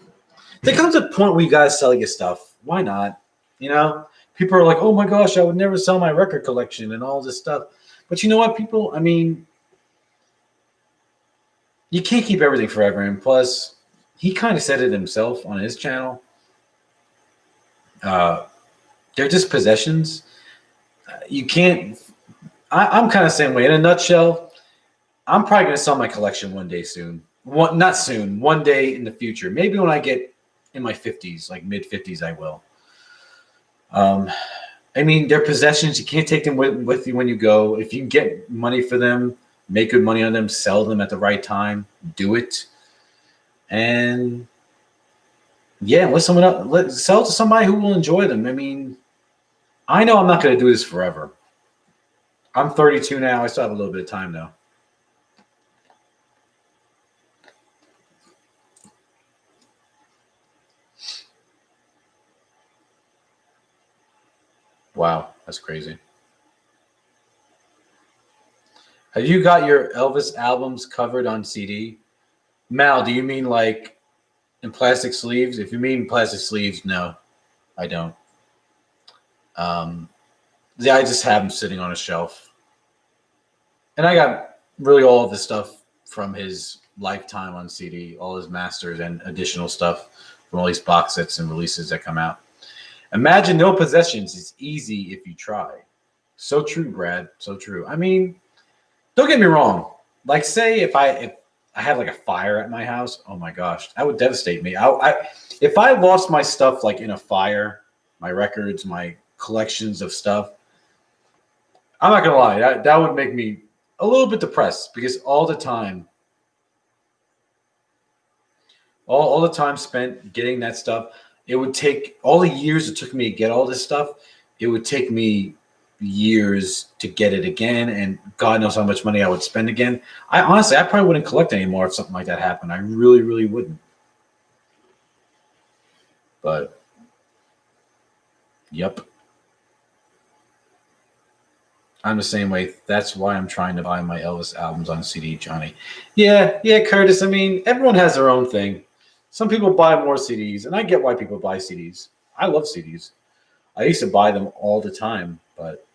There comes a point where you gotta sell your stuff. Why not? You know, people are like, "Oh my gosh, I would never sell my record collection and all this stuff." But you know what, people? I mean, you can't keep everything forever. And plus, he kind of said it himself on his channel. They're just possessions. You can't. I'm kind of the same way. In a nutshell, I'm probably going to sell my collection one day soon. Not soon. One day in the future. Maybe when I get in my 50s, like mid 50s, I will. I mean, they're possessions. You can't take them with you when you go. If you can get money for them, make good money on them, sell them at the right time, do it. And yeah, sell it to somebody who will enjoy them. I mean, I know I'm not going to do this forever. I'm 32 now. I still have a little bit of time though. Wow, that's crazy. Have you got your Elvis albums covered on CD? Mal, do you mean like in plastic sleeves? If you mean plastic sleeves, no, I don't. Yeah, I just have them sitting on a shelf. And I got really all of the stuff from his lifetime on CD, all his masters and additional stuff from all these box sets and releases that come out. Imagine no possessions. It's easy if you try. So true, Brad. So true. I mean, don't get me wrong. Like, say if I had like a fire at my house, oh my gosh, that would devastate me. If I lost my stuff like in a fire, my records, my collections of stuff, I'm not gonna lie, that would make me a little bit depressed because all the time spent getting that stuff, it would take all the years it took me to get all this stuff. It would take me years to get it again, and God knows how much money I would spend again. I probably wouldn't collect anymore if something like that happened. I really, really wouldn't. But, yep. I'm the same way. That's why I'm trying to buy my Elvis albums on CD, Johnny. Yeah, Curtis. I mean, everyone has their own thing. Some people buy more CDs, and I get why people buy CDs. I love CDs. I used to buy them all the time, but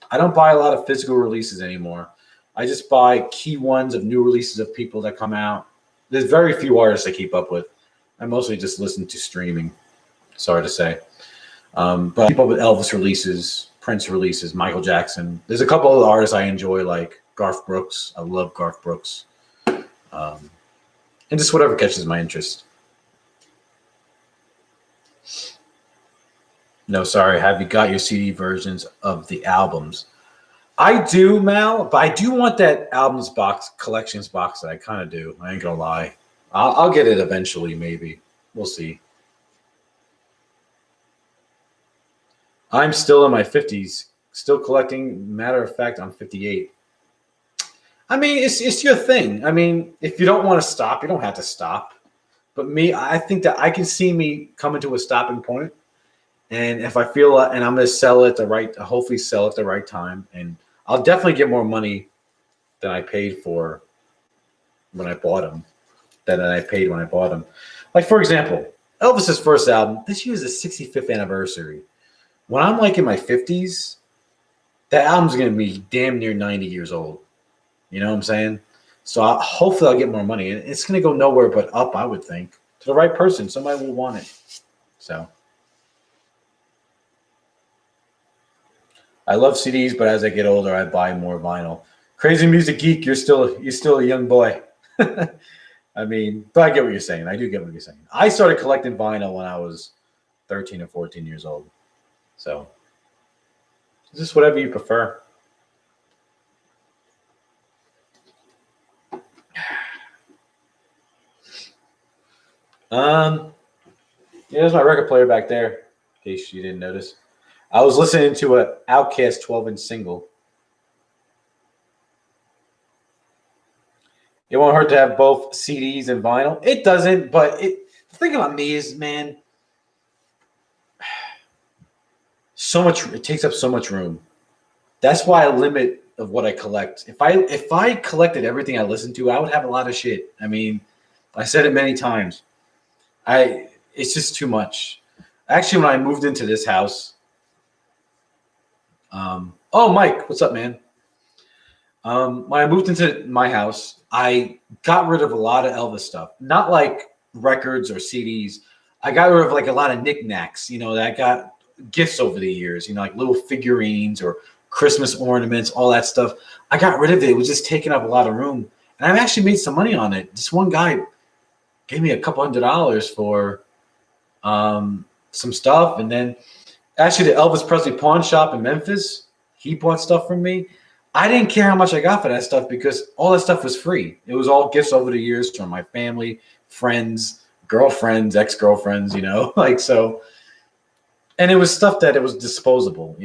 I don't buy a lot of physical releases anymore. I just buy key ones of new releases of people that come out. There's very few artists I keep up with. I mostly just listen to streaming. Sorry to say. But I keep up with Elvis releases, Prince releases, Michael Jackson. There's a couple of artists I enjoy, like Garth Brooks. I love Garth Brooks. And just whatever catches my interest. No, sorry. Have you got your CD versions of the albums? I do, Mal, but I do want that albums box, collections box that I kind of do. I ain't gonna lie. I'll get it eventually, maybe. We'll see. I'm still in my 50s, still collecting. Matter of fact, I'm 58. I mean, it's your thing. I mean, if you don't want to stop, you don't have to stop. But me, I think that I can see me coming to a stopping point. And if I feel, and I'm going to sell it hopefully sell at the right time. And I'll definitely get more money than I paid for when I bought them. that I paid when I bought them. Like, for example, Elvis's first album, this year is the 65th anniversary. When I'm like in my 50s, that album's going to be damn near 90 years old. You know what I'm saying? So hopefully I'll get more money. And it's going to go nowhere but up, I would think. To the right person. Somebody will want it. So I love CDs, but as I get older, I buy more vinyl. Crazy Music Geek, you're still a young boy. I mean, but I get what you're saying. I do get what you're saying. I started collecting vinyl when I was 13 or 14 years old. So it's just whatever you prefer. Yeah, there's my record player back there, in case you didn't notice. I was listening to an Outkast 12-inch single. It won't hurt to have both CDs and vinyl. It doesn't, but the thing about me is, man, so much. It takes up so much room. That's why I limit of what I collect. If I collected everything I listened to, I would have a lot of shit. I mean, I said it many times. It's just too much. Actually, when I moved into this house, oh, Mike, what's up, man? When I moved into my house, I got rid of a lot of Elvis stuff. Not like records or CDs. I got rid of like a lot of knickknacks, that I got gifts over the years, like little figurines or Christmas ornaments, all that stuff. I got rid of it. It was just taking up a lot of room. And I've actually made some money on it. This one guy gave me a couple $100 for some stuff. And then actually the Elvis Presley pawn shop in Memphis, he bought stuff from me. I didn't care how much I got for that stuff because all that stuff was free. It was all gifts over the years from my family, friends, girlfriends, ex-girlfriends, like so. And it was stuff that it was disposable,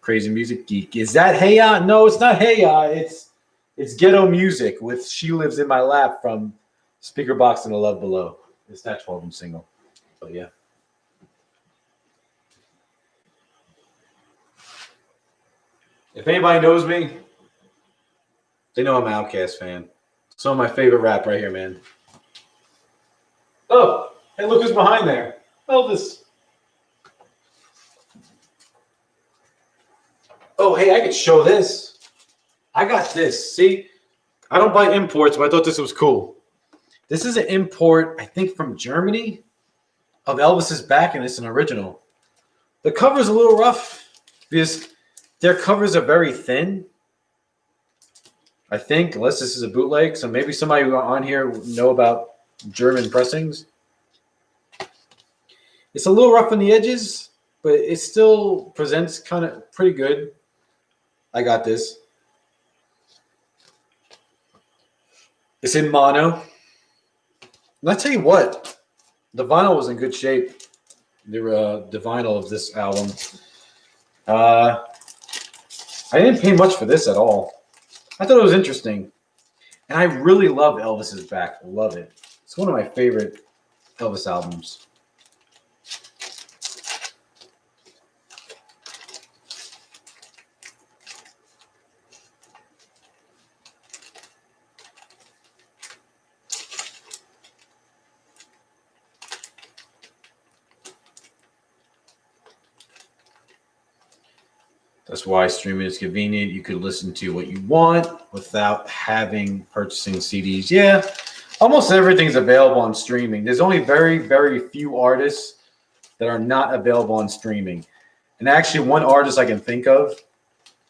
Crazy Music Geek. Is that Hey Ya? No, it's not Hey Ya. It's Ghetto Music with She Lives in My Lap from Speaker Box and The Love Below. It's that 12-inch single. But yeah. If anybody knows me, they know I'm an Outkast fan. Some of my favorite rap right here, man. Oh, hey, look who's behind there. Elvis. Oh, hey, I could show this. I got this. See, I don't buy imports, but I thought this was cool. This is an import, I think, from Germany of Elvis's back, and it's an original. The cover's a little rough because their covers are very thin, I think, unless this is a bootleg. So maybe somebody on here will know about German pressings. It's a little rough on the edges, but it still presents kind of pretty good. I got this. It's in mono. And I tell you what, the vinyl was in good shape. The vinyl of this album. I didn't pay much for this at all. I thought it was interesting. And I really love Elvis's back. I love it. It's one of my favorite Elvis albums. That's why streaming is convenient. You could listen to what you want without purchasing CDs. Yeah, almost everything's available on streaming. There's only very, very few artists that are not available on streaming. And actually, one artist I can think of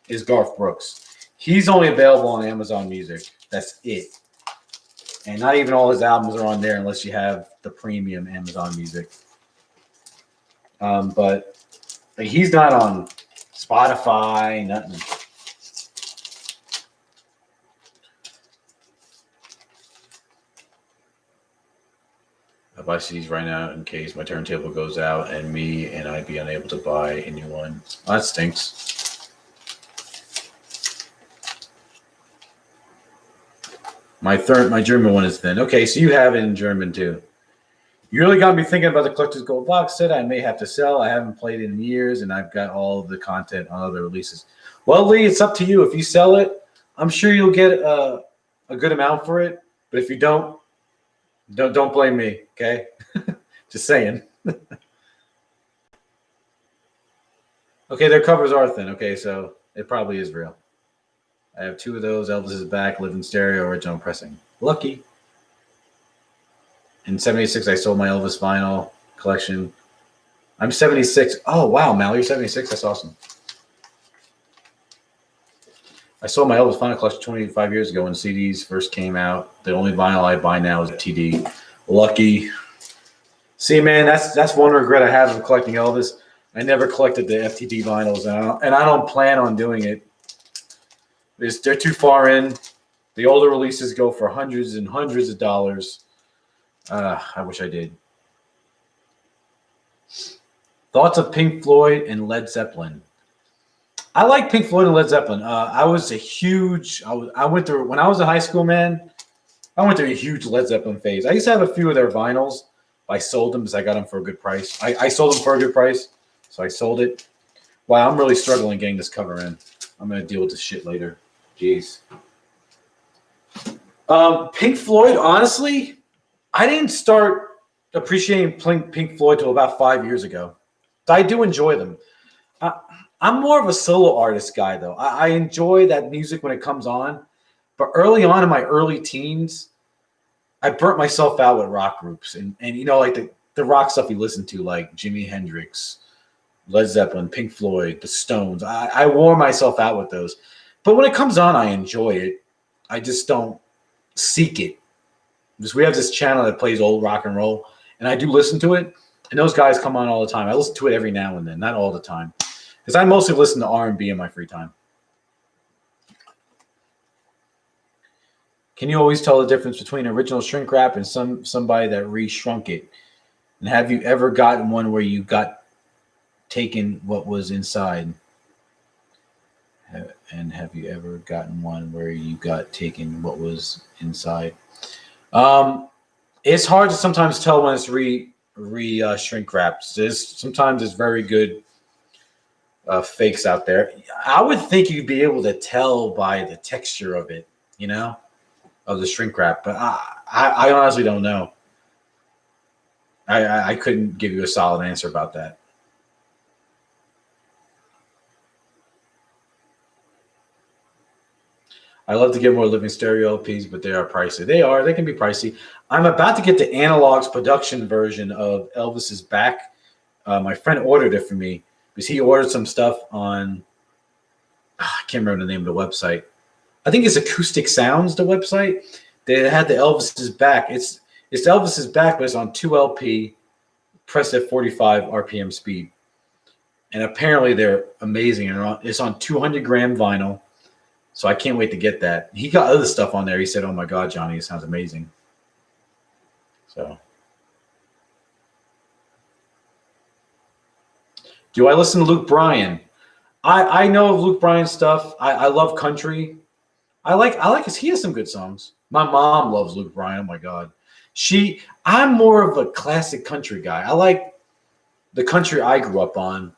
is Garth Brooks. He's only available on Amazon Music. That's it. And not even all his albums are on there unless you have the premium Amazon Music. But he's not on Spotify, nothing. I buy CDs right now in case my turntable goes out and I'd be unable to buy a new one. Oh, that stinks. My German one is thin. Okay, so you have it in German too. You really got me thinking about the Collector's Gold box set I may have to sell. I haven't played it in years, and I've got all of the content on other releases. Well, Lee, it's up to you. If you sell it, I'm sure you'll get a good amount for it. But if you don't blame me, okay? Just saying. Okay, their covers are thin. Okay, so it probably is real. I have 2 of those. Elvis is Back, Live in Stereo, original pressing. Lucky. In 76, I sold my Elvis vinyl collection. I'm 76. Oh, wow, Mal, you're 76? That's awesome. I sold my Elvis vinyl collection 25 years ago when CDs first came out. The only vinyl I buy now is TD. Lucky. See, man, that's one regret I have of collecting Elvis. I never collected the FTD vinyls, and I don't plan on doing it. They're too far in. The older releases go for hundreds and hundreds of dollars. I wish I did. Thoughts of Pink Floyd and Led Zeppelin. I like Pink Floyd and Led Zeppelin. I was a huge. I went through when I was in high school, man. I went through a huge Led Zeppelin phase. I used to have a few of their vinyls. I sold them because I got them for a good price. I sold them for a good price, so I sold it. Wow, I'm really struggling getting this cover in. I'm gonna deal with this shit later. Jeez. Pink Floyd, honestly, I didn't start appreciating Pink Floyd till about 5 years ago. I do enjoy them. I'm more of a solo artist guy, though. I enjoy that music when it comes on. But early on in my early teens, I burnt myself out with rock groups. And you know, like the rock stuff you listen to, like Jimi Hendrix, Led Zeppelin, Pink Floyd, the Stones. I wore myself out with those. But when it comes on, I enjoy it. I just don't seek it. Because we have this channel that plays old rock and roll, and I do listen to it. And those guys come on all the time. I listen to it every now and then, not all the time. Because I mostly listen to R&B in my free time. Can you always tell the difference between original shrink wrap and somebody that re-shrunk it? And have you ever gotten one where you got taken what was inside? And have you ever gotten one where you got taken what was inside? It's hard to sometimes tell when it's shrink wrapped. Sometimes it's very good fakes out there. I would think you'd be able to tell by the texture of it, you know, of the shrink wrap. But I honestly don't know. I couldn't give you a solid answer about that. I love to get more living stereo LPs, but they are pricey. They can be pricey. I'm about to get the Analog's production version of Elvis is Back. My friend ordered it for me because he ordered some stuff on, I can't remember the name of the website. I think it's Acoustic Sounds, the website. They had the Elvis is Back. It's Elvis is Back, but it's on 2LP, pressed at 45 RPM speed. And apparently they're amazing. It's on 200-gram vinyl. So I can't wait to get that. He got other stuff on there. He said, "Oh my God, Johnny, it sounds amazing." So, do I listen to Luke Bryan? I know of Luke Bryan stuff. I love country. I like his. He has some good songs. My mom loves Luke Bryan. Oh my God, I'm more of a classic country guy. I like the country I grew up on.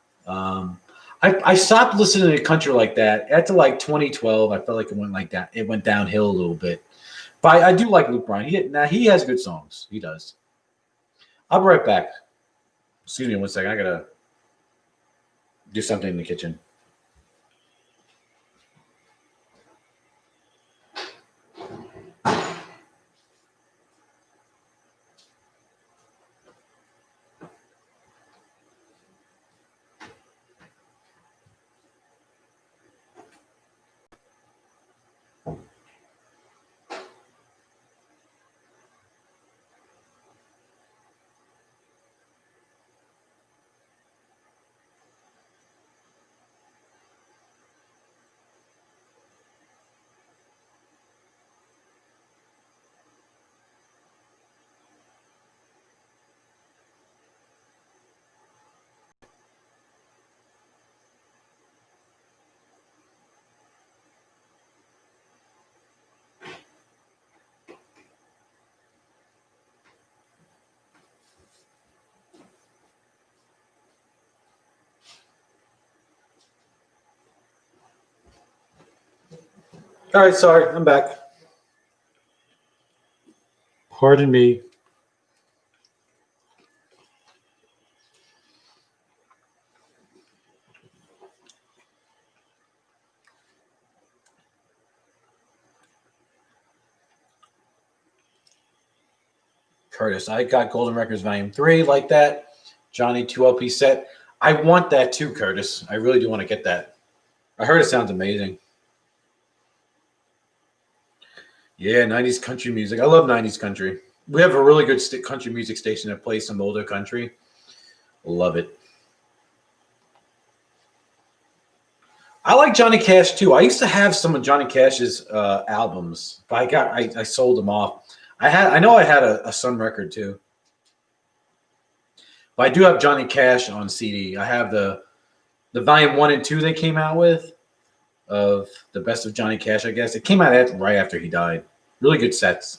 I stopped listening to country like that after like 2012. I felt like it went like that. It went downhill a little bit. But I do like Luke Bryan. He has good songs. He does. I'll be right back. Excuse me 1 second. I gotta do something in the kitchen. All right, sorry, I'm back. Pardon me. Curtis, I got Golden Records Volume 3 like that. Johnny 2 LP set. I want that too, Curtis. I really do want to get that. I heard it sounds amazing. Yeah, 90s country music. I love 90s country. We have a really good country music station that plays some older country. Love it. I like Johnny Cash too. I used to have some of Johnny Cash's albums, but I sold them off. I know I had a Sun record too. But I do have Johnny Cash on CD. I have the volume 1 and 2 they came out with of the best of Johnny Cash, I guess. It came out right after he died. Really good sets.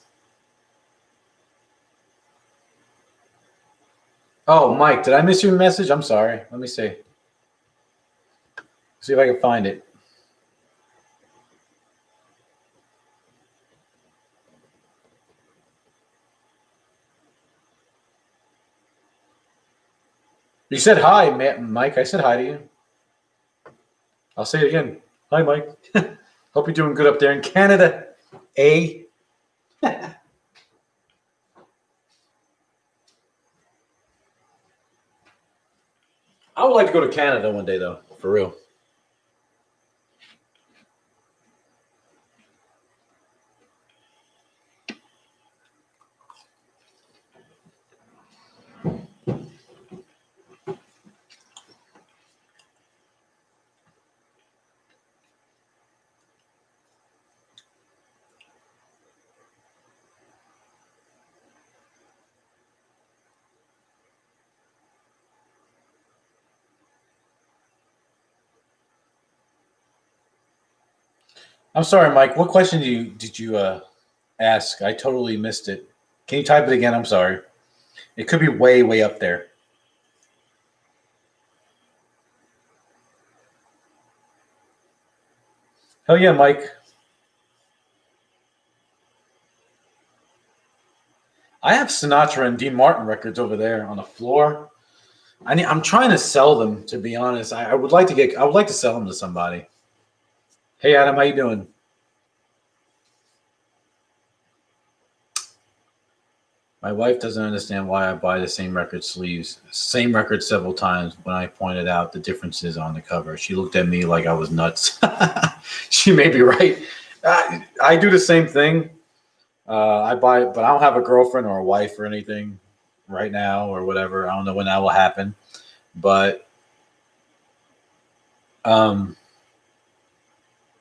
Oh, Mike, did I miss your message? I'm sorry. Let me see. See if I can find it. You said hi, Mike. I said hi to you. I'll say it again. Hi, Mike. Hope you're doing good up there in Canada. I would like to go to Canada one day, though, for real. I'm sorry, Mike. What question did you ask? I totally missed it. Can you type it again? I'm sorry. It could be way, way up there. Hell yeah, Mike. I have Sinatra and Dean Martin records over there on the floor. I'm trying to sell them, to be honest. I would like to sell them to somebody. Hey Adam, how you doing? My wife doesn't understand why I buy the same record sleeves, same record several times when I pointed out the differences on the cover. She looked at me like I was nuts. She may be right. I do the same thing. I buy it, but I don't have a girlfriend or a wife or anything right now or whatever. I don't know when that will happen. But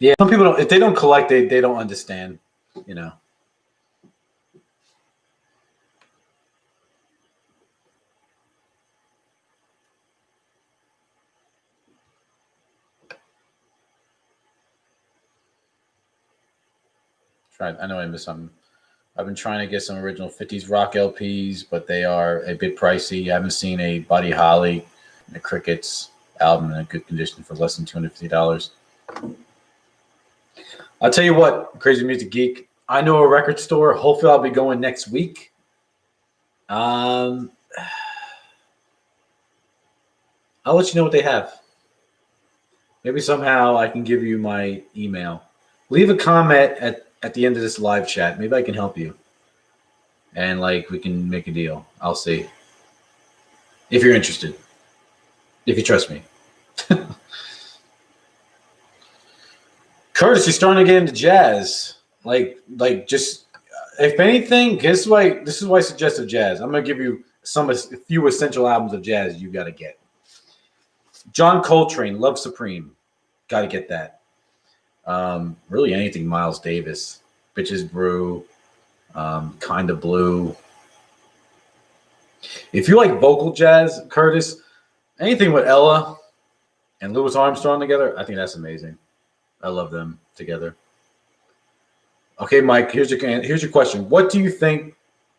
yeah, some people don't, if they don't collect, they don't understand, you know. I know I missed something. I've been trying to get some original 50s rock LPs, but they are a bit pricey. I haven't seen a Buddy Holly and the Crickets album in a good condition for less than $250. I'll tell you what, Crazy Music Geek, I know a record store. Hopefully I'll be going next week. I'll let you know what they have. Maybe somehow I can give you my email. Leave a comment at the end of this live chat. Maybe I can help you. And we can make a deal. I'll see. If you're interested. If you trust me. Curtis, you're starting to get into jazz. Just if anything, this is why I suggested jazz. I'm gonna give you a few essential albums of jazz you gotta get. John Coltrane, Love Supreme. Gotta get that. Really anything Miles Davis. Bitches Brew. Kind of Blue. If you like vocal jazz, Curtis, anything with Ella and Louis Armstrong together, I think that's amazing. I love them together. Okay, Mike, here's your question. What do you think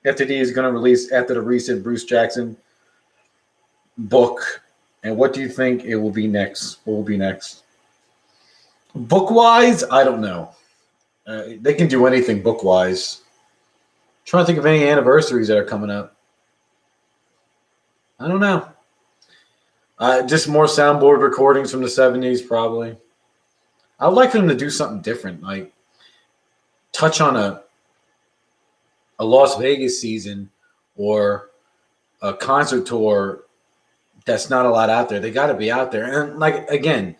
FTD is going to release after the recent Bruce Jackson book? And what do you think it will be next? What will be next? Book-wise, I don't know. They can do anything book-wise. Trying to think of any anniversaries that are coming up. I don't know. Just more soundboard recordings from the 70s, probably. I would like for them to do something different, like touch on a Las Vegas season or a concert tour that's not a lot out there. They got to be out there. And like again,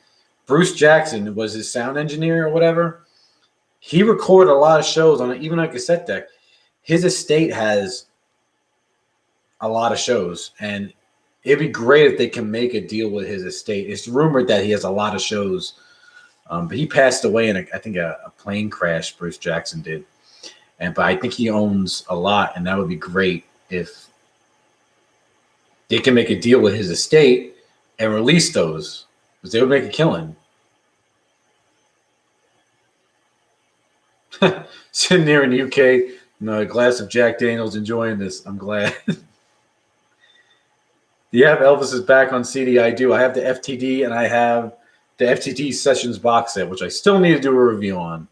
Bruce Jackson was his sound engineer or whatever. He recorded a lot of shows on it, even on a cassette deck. His estate has a lot of shows, and it'd be great if they can make a deal with his estate. It's rumored that he has a lot of shows, but he passed away in I think a plane crash. Bruce Jackson did, but I think he owns a lot, and that would be great if they can make a deal with his estate and release those, because they would make a killing. Sitting there in the UK, a glass of Jack Daniels, enjoying this. I'm glad. Do you have Elvis's Back on CD? I do. I have the FTD, and I have the FTD Sessions box set, which I still need to do a review on.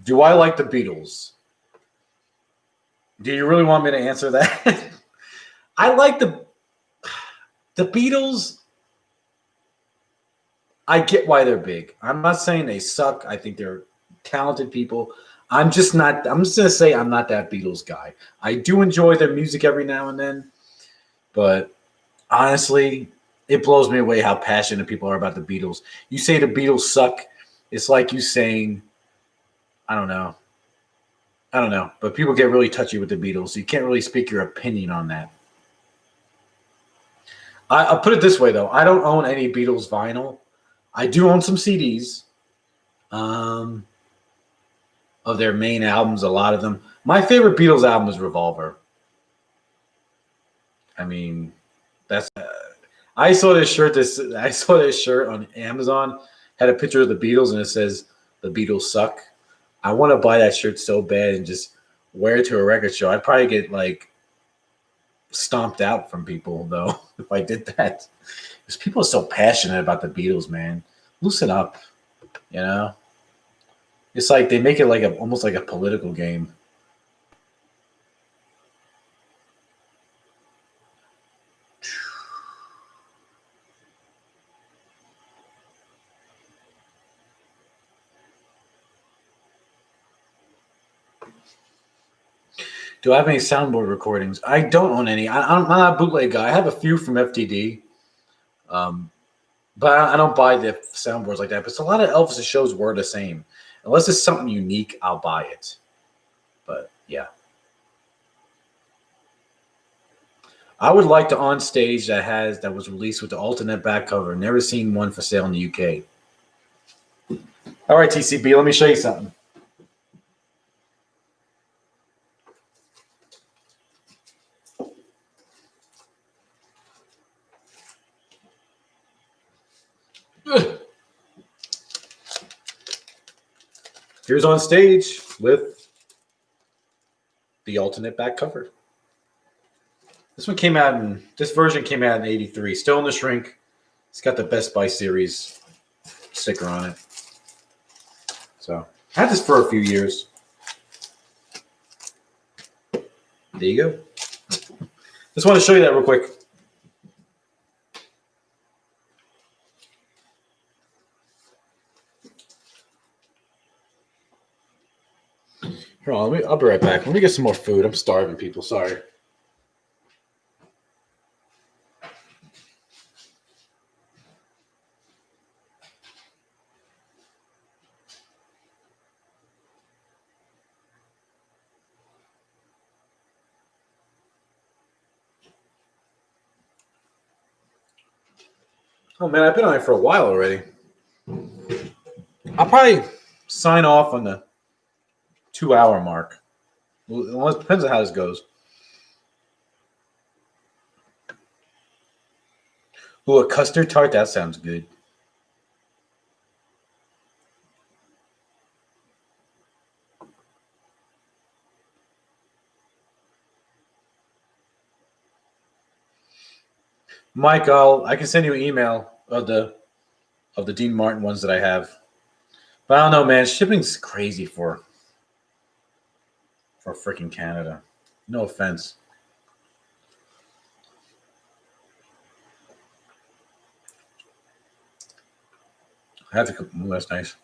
Do I like the Beatles? Do you really want me to answer that? I like the Beatles. I get why they're big. I'm not saying they suck. I think they're talented people. I'm just going to say I'm not that Beatles guy. I do enjoy their music every now and then, but honestly, it blows me away how passionate people are about the Beatles. You say the Beatles suck, it's like you saying, I don't know, but people get really touchy with the Beatles. You can't really speak your opinion on that. I'll put it this way, though. I don't own any Beatles vinyl. I do own some CDs of their main albums, a lot of them. My favorite Beatles album is Revolver. I mean, that's. I saw this shirt on Amazon. Had a picture of the Beatles, and it says "The Beatles suck." I want to buy that shirt so bad and just wear it to a record show. I'd probably get like stomped out from people though if I did that. Because people are so passionate about the Beatles, man. Loosen up, you know. It's like they make it like almost like a political game. Do I have any soundboard recordings? I don't own any. I'm not a bootleg guy. I have a few from FTD. But I don't buy the soundboards like that. But a lot of Elvis' shows were the same. Unless it's something unique, I'll buy it. But yeah. I would like the on stage that was released with the alternate back cover. Never seen one for sale in the UK. All right, TCB, let me show you something. Here's on stage with the alternate back cover. This version came out in '83. Still in the shrink. It's got the Best Buy series sticker on it. So I had this for a few years. There you go. Just want to show you that real quick. Hold on, I'll be right back. Let me get some more food. I'm starving, people. Sorry. Oh man, I've been on it for a while already. I'll probably sign off on the 2-hour mark. Well, it depends on how this goes. Ooh, a custard tart? That sounds good. Mike, I can send you an email of the of the Dean Martin ones that I have. But I don't know, man. Shipping's crazy for freaking Canada. No offense. I have to cook. Ooh, that's nice.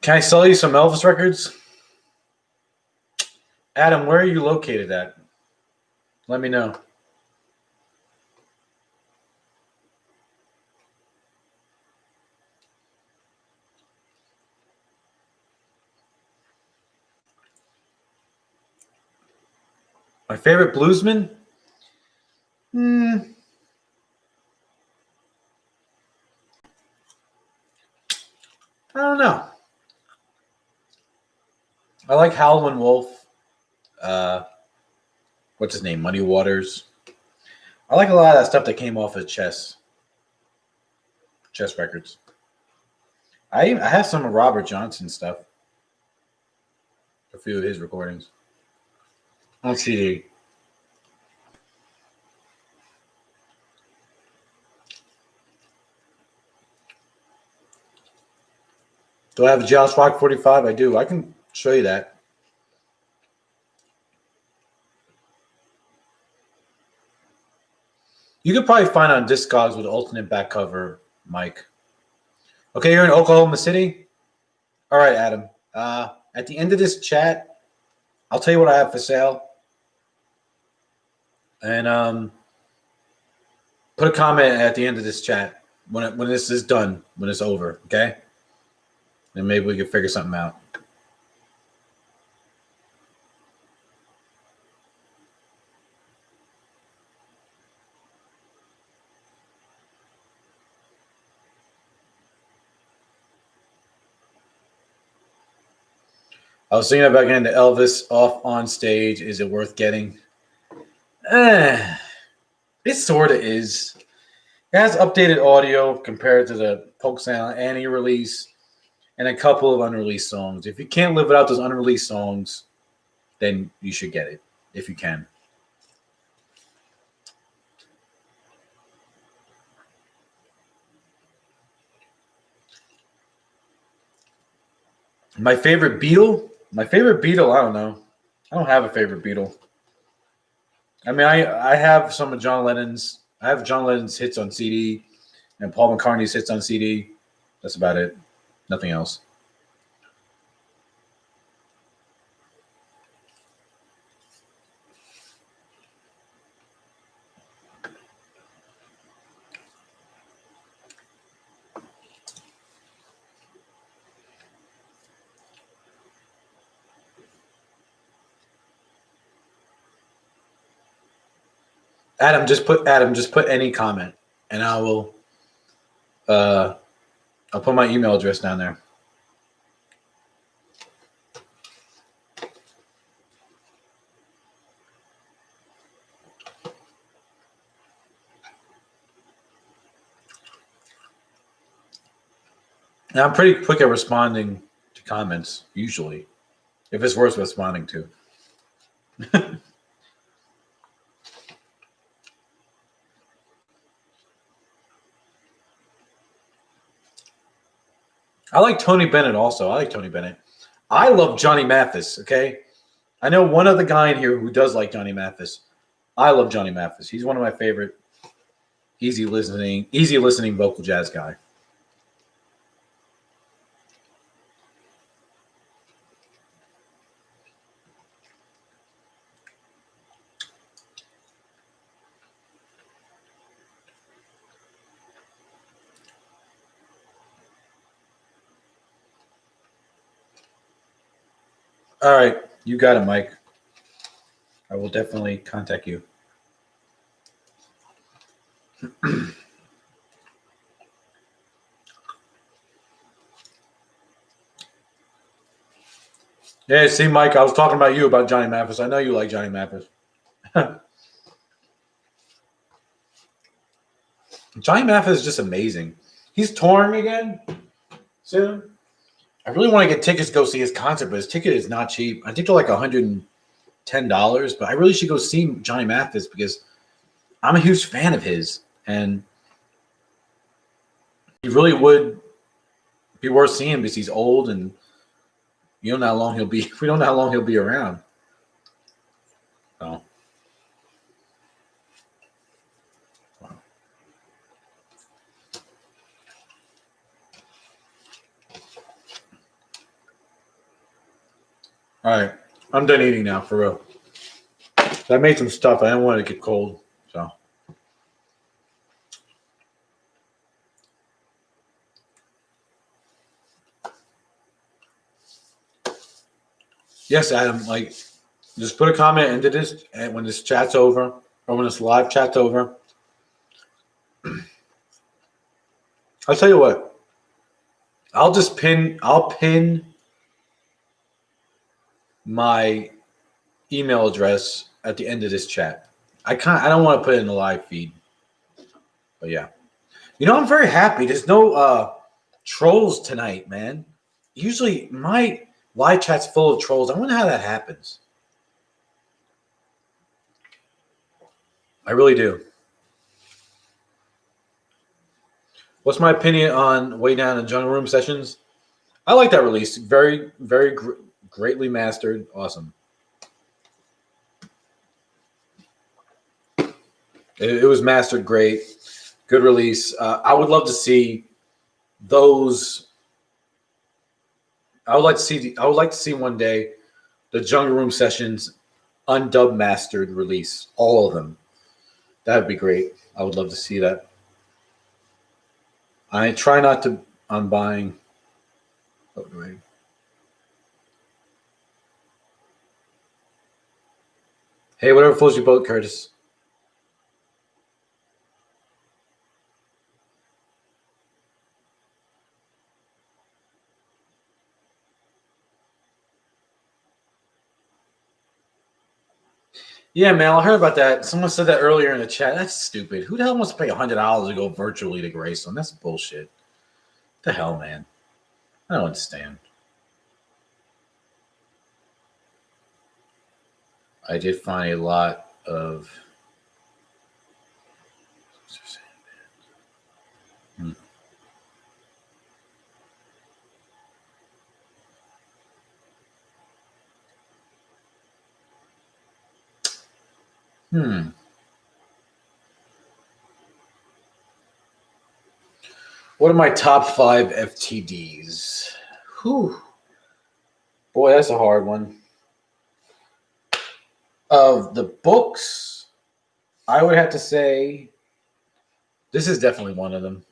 Can I sell you some Elvis records? Adam, where are you located at? Let me know. My favorite bluesman? I don't know. I like Howlin' Wolf. What's his name? Muddy Waters. I like a lot of that stuff that came off of Chess records. I have some of Robert Johnson stuff. A few of his recordings on CD. Do I have a Jailhouse Rock 45? I do. I can show you that. You could probably find it on Discogs with alternate back cover, Mike. Okay, you're in Oklahoma City? All right, Adam. At the end of this chat, I'll tell you what I have for sale. And put a comment at the end of this chat when this is done, when it's over, okay? And maybe we can figure something out. I was thinking about getting the Elvis off on stage. Is it worth getting? It sort of is. It has updated audio compared to the Polk Sound Annie release and a couple of unreleased songs. If you can't live without those unreleased songs, then you should get it if you can. My favorite Beatle? My favorite Beatle, I don't know. I don't have a favorite Beatle. I mean, I have some of John Lennon's. I have John Lennon's hits on CD and Paul McCartney's hits on CD. That's about it. Nothing else. Adam, just put any comment, and I will. I'll put my email address down there. Now, I'm pretty quick at responding to comments, usually, if it's worth responding to. I like Tony Bennett also. I like Tony Bennett. I love Johnny Mathis, okay? I know one other guy in here who does like Johnny Mathis. I love Johnny Mathis. He's one of my favorite easy listening vocal jazz guy. All right, you got it, Mike. I will definitely contact you. Yeah, see, Mike, I was talking about you about Johnny Mathis. I know you like Johnny Mathis. Johnny Mathis is just amazing. He's touring again soon. I really want to get tickets to go see his concert, but his ticket is not cheap. I think they're like $110, but I really should go see Johnny Mathis because I'm a huge fan of his, and he really would be worth seeing because he's old and you don't know how long he'll be. We don't know how long he'll be around. So. All right, I'm done eating now, for real. I made some stuff. I didn't want it to get cold, so. Yes, Adam. Like, just put a comment into this, and when this chat's over, or when this live chat's over, I'll tell you what. I'll pin my email address at the end of this chat. I don't want to put it in the live feed. But yeah. I'm very happy. There's no trolls tonight, man. Usually my live chat's full of trolls. I wonder how that happens. I really do. What's my opinion on Way Down in Jungle Room Sessions? I like that release. Very, very greatly mastered. Awesome. It was mastered great. Good release. I would love to see those. I would like to see one day the Jungle Room Sessions undub mastered release. All of them. That would be great. I would love to see that. I try not to on buying. Oh, wait. Hey, whatever floats your boat, Curtis. Yeah, man, I heard about that. Someone said that earlier in the chat. That's stupid. Who the hell wants to pay $100 to go virtually to Graceland? That's bullshit. What the hell, man? I don't understand. I did find a lot of. What are my top 5 FTDs? Whew. Boy, that's a hard one. Of the books, I would have to say this is definitely one of them.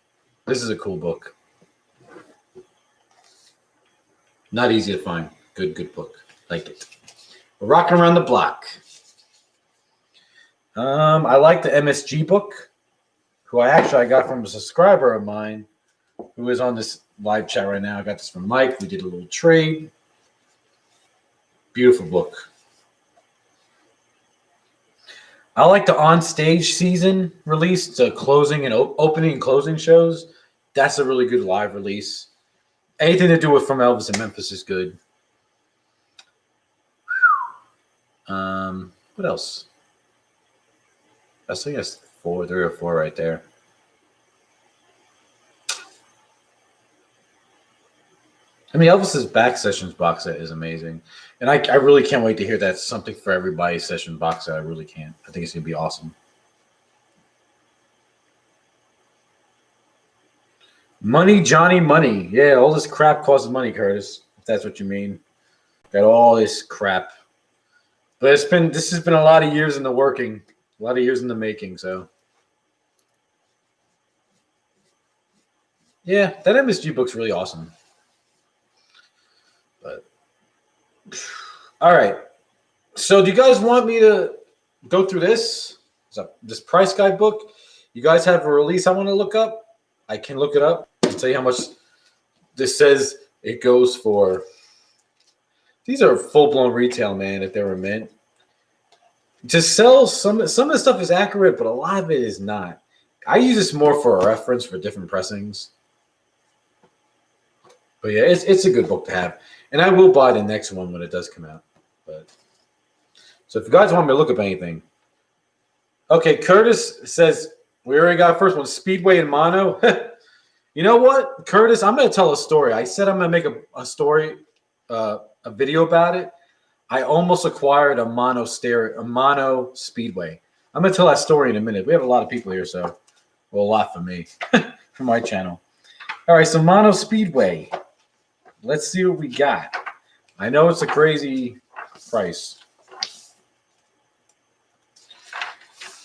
This is a cool book. Not easy to find. Good book. Like it. We're rocking around the block. I like the MSG book, who I got from a subscriber of mine who is on this live chat right now. I got this from Mike. We did a little trade. Beautiful book. I like the on-stage season release, the closing and opening and closing shows. That's a really good live release. Anything to do with From Elvis in Memphis is good. What else? I think that's 3 or 4 right there. I mean, Elvis's Back Sessions box set is amazing. And I really can't wait to hear that Something for Everybody session box set. I really can't. I think it's going to be awesome. Money, Johnny, money. Yeah, all this crap costs money, Curtis, if that's what you mean. Got all this crap. But this has been a lot of years in the working, a lot of years in the making, so. Yeah, that MSG book's really awesome. But all right. So do you guys want me to go through this price guide book? You guys have a release I want to look up? I can look it up and tell you how much this says it goes for. These are full-blown retail, man, if they were mint. To sell some of the stuff is accurate, but a lot of it is not. I use this more for a reference for different pressings. But yeah, it's a good book to have. And I will buy the next one when it does come out. But so if you guys want me to look up anything. Okay, Curtis says we already got first one, Speedway and Mono. You know what, Curtis? I'm going to tell a story. I said I'm going to make a story, a video about it. I almost acquired a mono Speedway. I'm going to tell that story in a minute. We have a lot of people here, so well, a lot for me, for my channel. All right, so mono Speedway. Let's see what we got. I know it's a crazy price.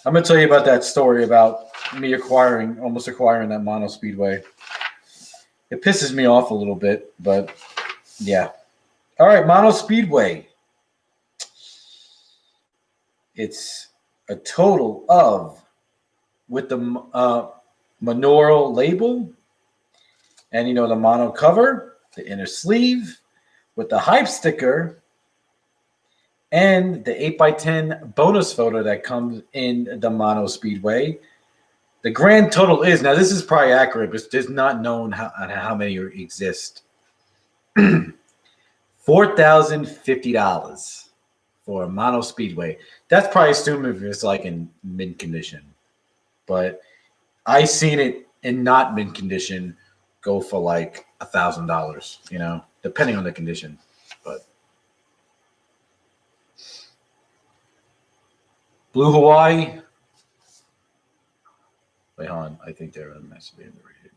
I'm going to tell you about that story about me almost acquiring that mono Speedway. It pisses me off a little bit, but yeah. All right, mono Speedway. It's a total of, with the monaural label and, the mono cover, the inner sleeve, with the hype sticker, and the 8x10 bonus photo that comes in the mono Speedway. The grand total is, now this is probably accurate, but it's not known how many exist. $4,050 for a mono Speedway. That's probably assuming if it's like in mint condition. But I seen it in not mint condition go for like $1,000, depending on the condition. But Blue Hawaii. Wait, hold on. I think they're massively underrated.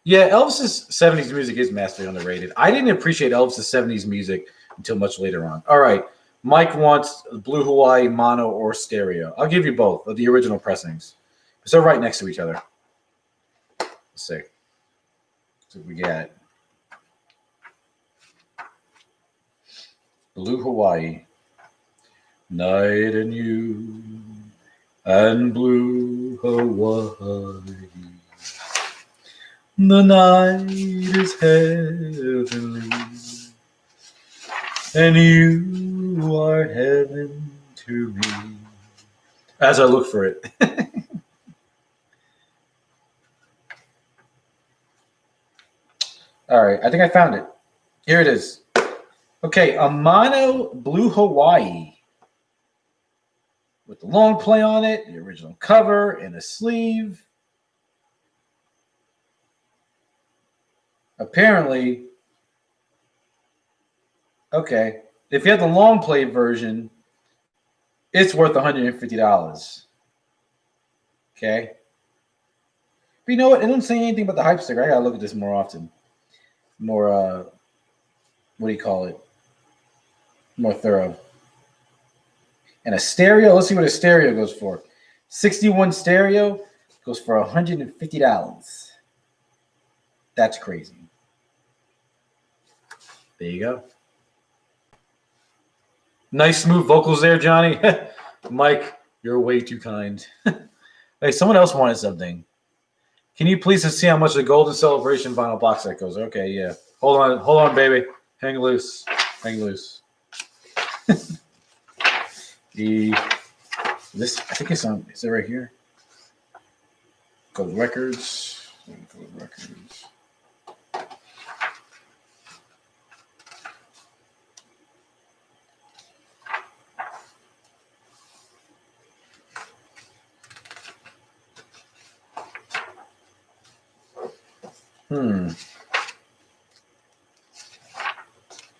Yeah, Elvis's 70s music is massively underrated. I didn't appreciate Elvis's 70s music until much later on. All right. Mike wants Blue Hawaii mono or stereo. I'll give you both of the original pressings. So they're right next to each other. Let's see. So we got Blue Hawaii. Night and you and Blue Hawaii. The night is heavenly, and you are heaven to me. As I look for it. All right, I think I found it. Here it is. Okay, a mono Blue Hawaii with the long play on it, the original cover, and a sleeve. Apparently, okay, if you have the long play version, it's worth $150. Okay. But you know what? It doesn't say anything about the hype sticker. I gotta look at this more often. More, what do you call it? More thorough. And a stereo, let's see what a stereo goes for. 61 stereo goes for $150. That's crazy. There you go. Nice smooth vocals there, Johnny. Mike, you're way too kind. Hey, someone else wanted something. Can you please see how much the Golden Celebration vinyl box set goes? Okay, yeah. Hold on, baby. Hang loose. This I think it's on. Is it right here? Gold records. Gold records.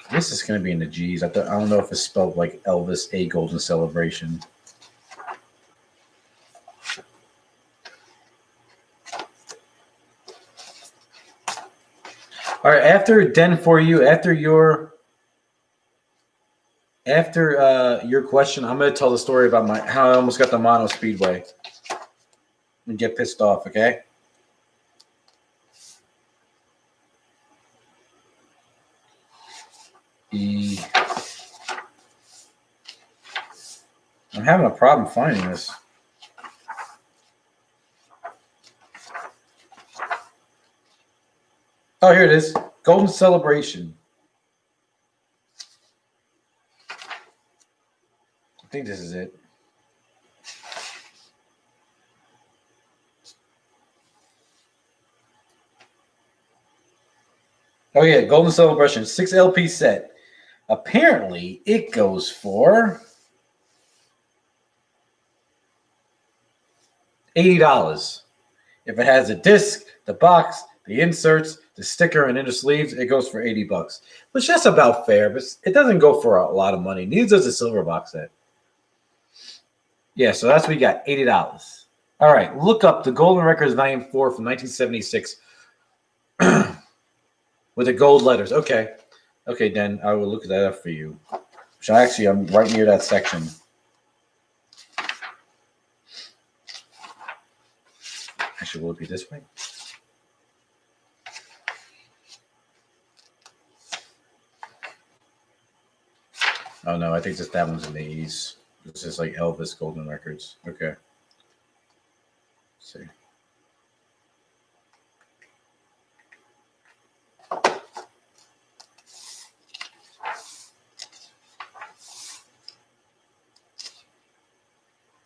This is going to be in the G's. I don't know if it's spelled like Elvis A Golden Celebration. All right, after Den for you, after your question, I'm going to tell the story about how I almost got the mono Speedway and get pissed off. Okay. I'm having a problem finding this. Oh, here it is. Golden Celebration. I think this is it. Oh yeah, Golden Celebration 6 LP set. Apparently, it goes for $80. If it has a disc, the box, the inserts, the sticker, and inner sleeves, it goes for $80, which that's about fair. But it doesn't go for a lot of money. Neither does the silver box set. Yeah, so that's what we got, $80. All right, look up the Golden Records Volume 4 from 1976 with the gold letters. Okay, then I will look that up for you. So actually, I'm right near that section. Actually, will it be this way? Oh no, I think just that one's in the E's. This is like Elvis Golden Records. Okay. Let's see.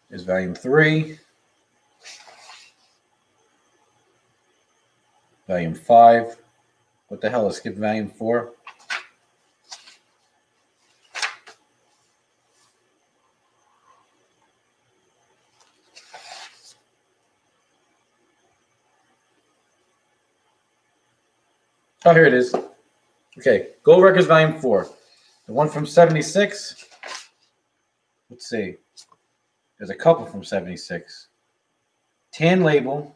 There's Volume 3. Volume 5. What the hell? Let's skip Volume 4. Oh, here it is. Okay, Gold Records Volume 4. The one from 76. Let's see. There's a couple from 76. Tan label.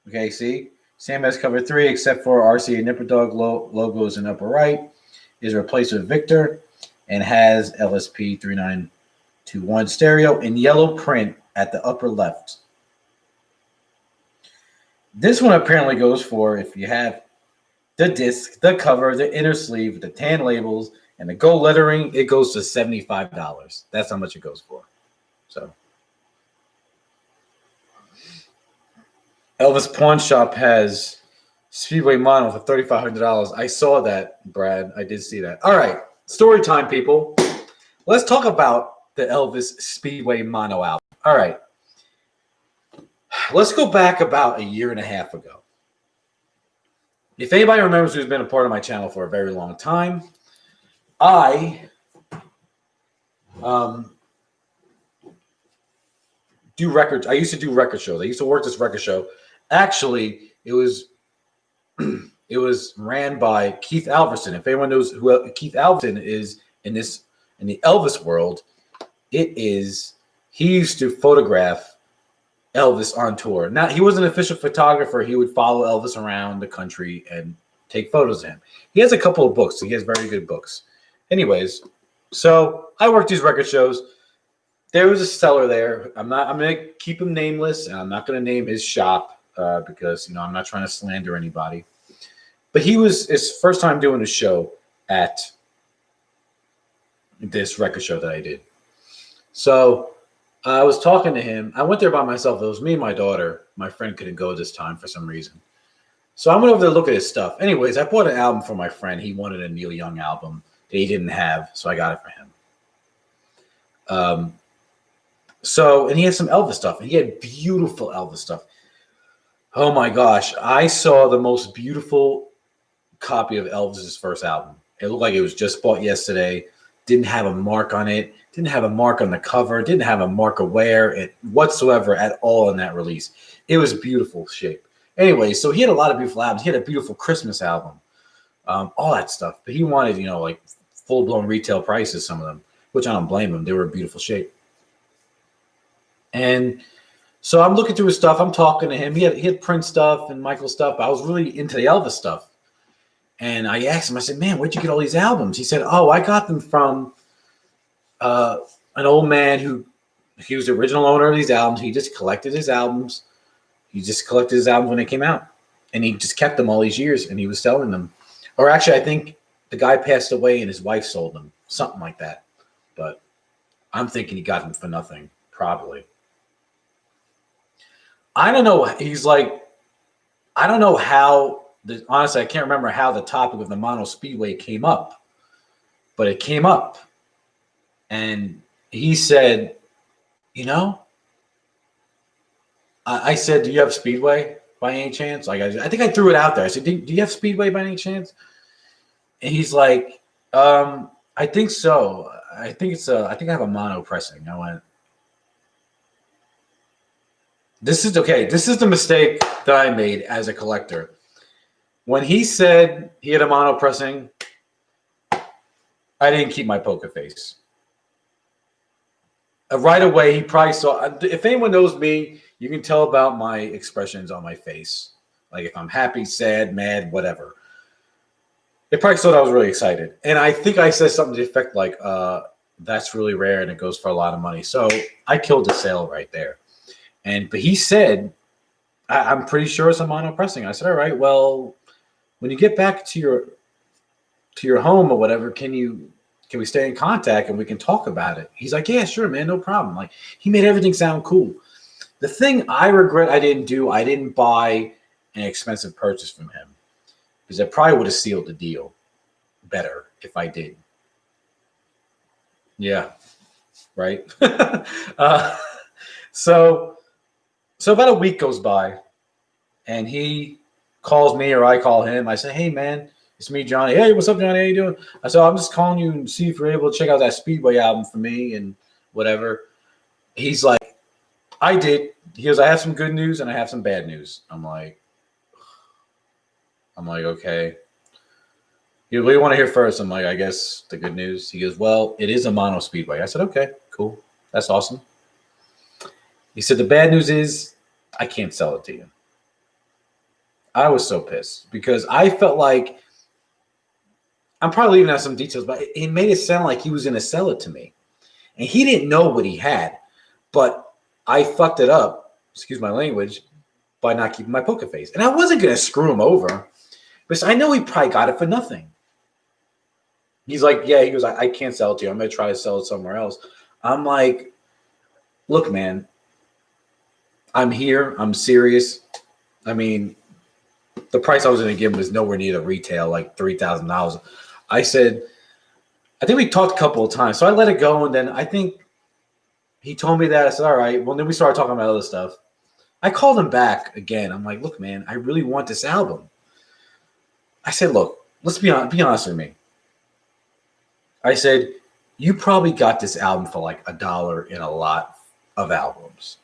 Okay, see? Same as cover 3, except for RCA Nipper Dog logos in upper right. Is replaced with Victor and has LSP 3921 stereo in yellow print at the upper left. This one apparently goes for, if you have the disc, the cover, the inner sleeve, the tan labels, and the gold lettering, it goes to $75. That's how much it goes for. So Elvis Pawn Shop has Speedway Mono for $3,500. I saw that, Brad. I did see that. All right, story time, people. Let's talk about the Elvis Speedway Mono album. All right. Let's go back about a year and a half ago. If anybody remembers who's been a part of my channel for a very long time, I do records. I used to do record shows. I used to work this record show. Actually, it was ran by Keith Alverson. If anyone knows who Keith Alverson is in the Elvis world, he used to photograph Elvis on tour. Now, he was an official photographer. He would follow Elvis around the country and take photos of him. He has a couple of books. He has very good books. Anyways, so I worked these record shows. There was a seller there. I'm going to keep him nameless, and I'm not going to name his shop because, I'm not trying to slander anybody. But he was his first time doing a show at this record show that I did. So I was talking to him. I went there by myself. It was me and my daughter. My friend couldn't go this time for some reason. So I went over there to look at his stuff. Anyways, I bought an album for my friend. He wanted a Neil Young album that he didn't have, so I got it for him. And he had some Elvis stuff. And he had beautiful Elvis stuff. Oh my gosh. I saw the most beautiful copy of Elvis's first album. It looked like it was just bought yesterday. Didn't have a mark on it. Didn't have a mark on the cover. Didn't have a mark of wear whatsoever at all in that release. It was beautiful shape. Anyway, so he had a lot of beautiful albums. He had a beautiful Christmas album. All that stuff. But he wanted, like full-blown retail prices, some of them, which I don't blame him. They were in beautiful shape. And so I'm looking through his stuff. I'm talking to him. He had Prince stuff and Michael stuff. But I was really into the Elvis stuff. And I asked him, I said, man, where'd you get all these albums? He said, oh, I got them from an old man he was the original owner of these albums. He just collected his albums. He just collected his albums when they came out. And he just kept them all these years, and he was selling them. Or actually, I think the guy passed away and his wife sold them. Something like that. But I'm thinking he got them for nothing, probably. I don't know. I don't know how, honestly, I can't remember how the topic of the Mono Speedway came up. But it came up. And he said, you know, I said, do you have Speedway by any chance? Like, I think I threw it out there. I said, do you have Speedway by any chance? And he's like, I think so. I think I think I have a mono pressing. I went, this is okay. This is the mistake that I made as a collector. When he said he had a mono pressing, I didn't keep my poker face. Right away, he probably saw. If anyone knows me, you can tell about my expressions on my face. Like if I'm happy, sad, mad, whatever. They probably thought I was really excited. And I think I said something to the effect like, that's really rare and it goes for a lot of money. So I killed the sale right there. But he said, I'm pretty sure it's a mono pressing. I said, all right, well, when you get back to your home or whatever, can we stay in contact and we can talk about it? He's like, yeah, sure, man, no problem. Like he made everything sound cool. The thing I regret I didn't buy an expensive purchase from him because I probably would have sealed the deal better if I did. Yeah, right. So about a week goes by, and he calls me or I call him. I say, hey, man, it's me, Johnny. Hey, what's up, Johnny? How you doing? I said, I'm just calling you and see if you're able to check out that Speedway album for me and whatever. He's like, I did. He goes, I have some good news and I have some bad news. I'm like, okay. He goes, what do you want to hear first? I'm like, I guess the good news. He goes, well, it is a mono Speedway. I said, okay, cool. That's awesome. He said, the bad news is I can't sell it to you. I was so pissed because I felt like I'm probably leaving out some details, but it made it sound like he was going to sell it to me. And he didn't know what he had, but I fucked it up, excuse my language, by not keeping my poker face. And I wasn't going to screw him over, but I know he probably got it for nothing. He's like, yeah, he goes, I can't sell it to you. I'm going to try to sell it somewhere else. I'm like, look, man, I'm here. I'm serious. I mean, the price I was going to give him was nowhere near the retail, like $3,000. I said, I think we talked a couple of times. So I let it go. And then I think he told me that. I said, all right. Well, then we started talking about other stuff. I called him back again. I'm like, look, man, I really want this album. I said, look, let's be honest with me. I said, you probably got this album for like $1 in a lot of albums.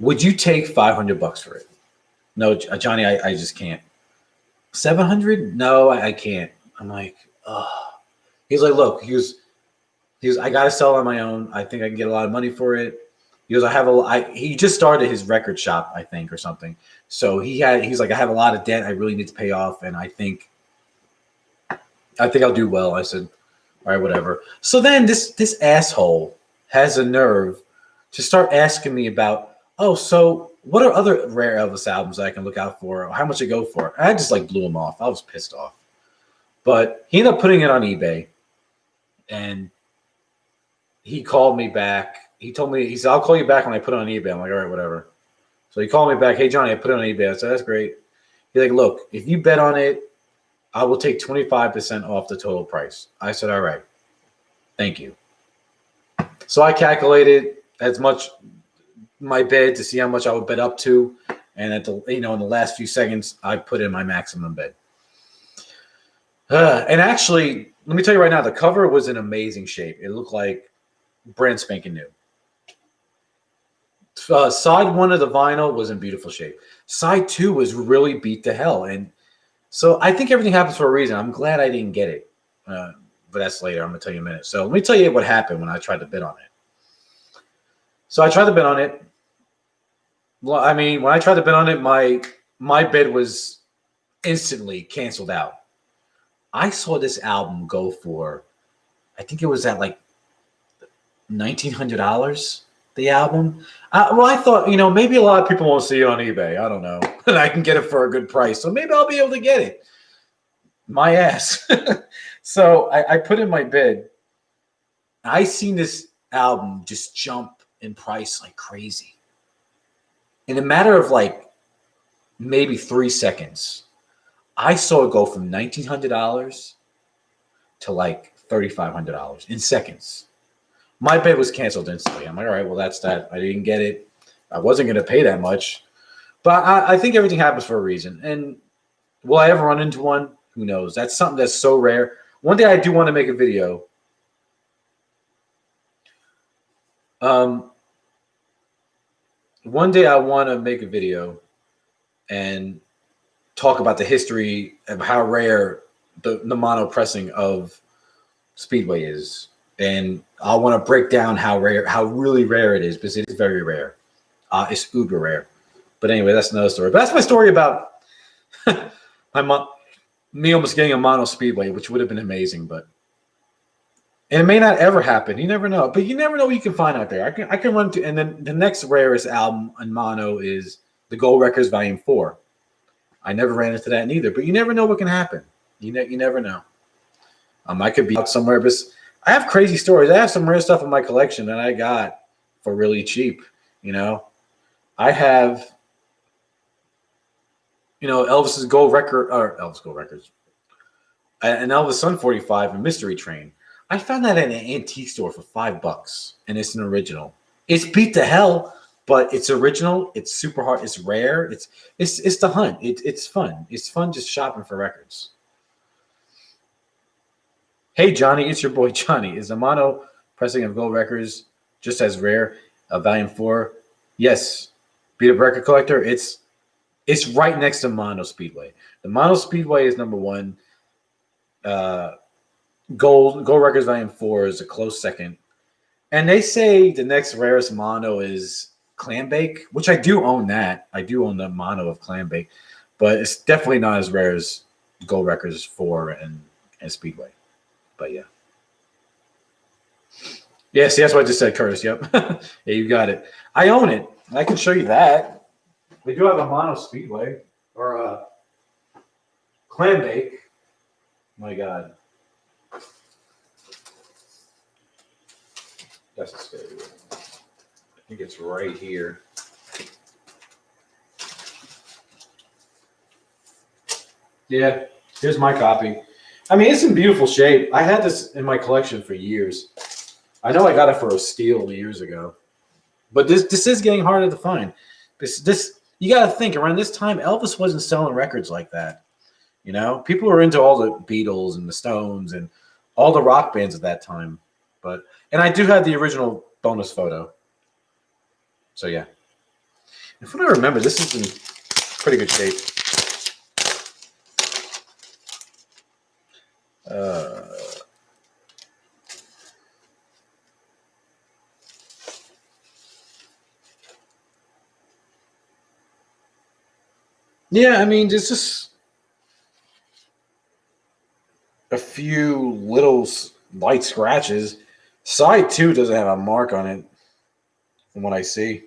Would you take $500 for it? No, Johnny, I just can't. 700? No, I can't. I'm like, oh. He's like, look, he was, I got to sell on my own. I think I can get a lot of money for it. He goes, he just started his record shop, I think, or something. So he's like, I have a lot of debt I really need to pay off. And I think I'll do well. I said, all right, whatever. So then this asshole has a nerve to start asking me about, oh, so what are other rare Elvis albums that I can look out for? How much it go for? I just like blew him off. I was pissed off. But he ended up putting it on eBay. And he called me back. He told me, he said, I'll call you back when I put it on eBay. I'm like, all right, whatever. So he called me back. Hey, Johnny, I put it on eBay. I said, that's great. He's like, look, if you bet on it, I will take 25% off the total price. I said, all right. Thank you. So I calculated as much my bid to see how much I would bet up to. And at the, in the last few seconds, I put in my maximum bid. And actually, let me tell you right now, the cover was in amazing shape. It looked like brand spanking new. Side one of the vinyl was in beautiful shape. Side two was really beat to hell. And so I think everything happens for a reason. I'm glad I didn't get it. But that's later. I'm going to tell you in a minute. So let me tell you what happened when I tried to bid on it. So I tried to bid on it. Well, I mean, when I tried to bid on it, my bid was instantly canceled out. I saw this album go for, I think it was at like $1,900, the album. Well, I thought, maybe a lot of people won't see it on eBay. I don't know. And I can get it for a good price. So maybe I'll be able to get it. My ass. So I put in my bid. I seen this album just jump in price like crazy. In a matter of like maybe 3 seconds, I saw it go from $1,900 to like $3,500 in seconds. My bet was canceled instantly. I'm like, all right, well, that's that. I didn't get it. I wasn't going to pay that much. But I think everything happens for a reason. And will I ever run into one? Who knows? That's something that's so rare. One day I do want to make a video. One day I want to make a video and talk about the history of how rare the mono pressing of Speedway is. And I want to break down how really rare it is, because it is very rare. It's uber rare. But anyway, that's another story. But that's my story about me almost getting a mono Speedway, which would have been amazing. But and it may not ever happen. You never know. But you never know what you can find out there. I can run to, and then the next rarest album on mono is the Gold Records Volume 4. I never ran into that neither. But you never know what can happen. You never know. I could be out somewhere, but I have crazy stories. I have some rare stuff in my collection that I got for really cheap. I have, Elvis's Gold Record, or Elvis Gold Records, an Elvis Sun 45 and Mystery Train. I found that at an antique store for $5, and it's an original. It's beat to hell, but it's original. It's super hard. It's rare. It's the hunt. It's fun. It's fun just shopping for records. Hey, Johnny, it's your boy Johnny. Is the mono pressing of Gold Records just as rare? Volume 4? Yes. Beat Up Record Collector, it's right next to Mono Speedway. The Mono Speedway is number 1. Gold Records Volume 4 is a close second. And they say the next rarest mono is Clambake, which I do own that. I do own the mono of Clambake. But it's definitely not as rare as Gold Records 4 and Speedway. But yeah. Yeah, see, that's what I just said, Curtis. Yep. Yeah, you got it. I own it. I can show you that. We do have a mono Speedway or a Clambake. My God. That's a scary one. I think it's right here. Yeah, here's my copy. I mean, it's in beautiful shape. I had this in my collection for years. I know I got it for a steal years ago. But this is getting harder to find. This you got to think, around this time, Elvis wasn't selling records like that. People were into all the Beatles and the Stones and all the rock bands at that time. And I do have the original bonus photo. So yeah. If I remember, this is in pretty good shape. Yeah, I mean, there's just a few little light scratches. Side 2 doesn't have a mark on it, from what I see.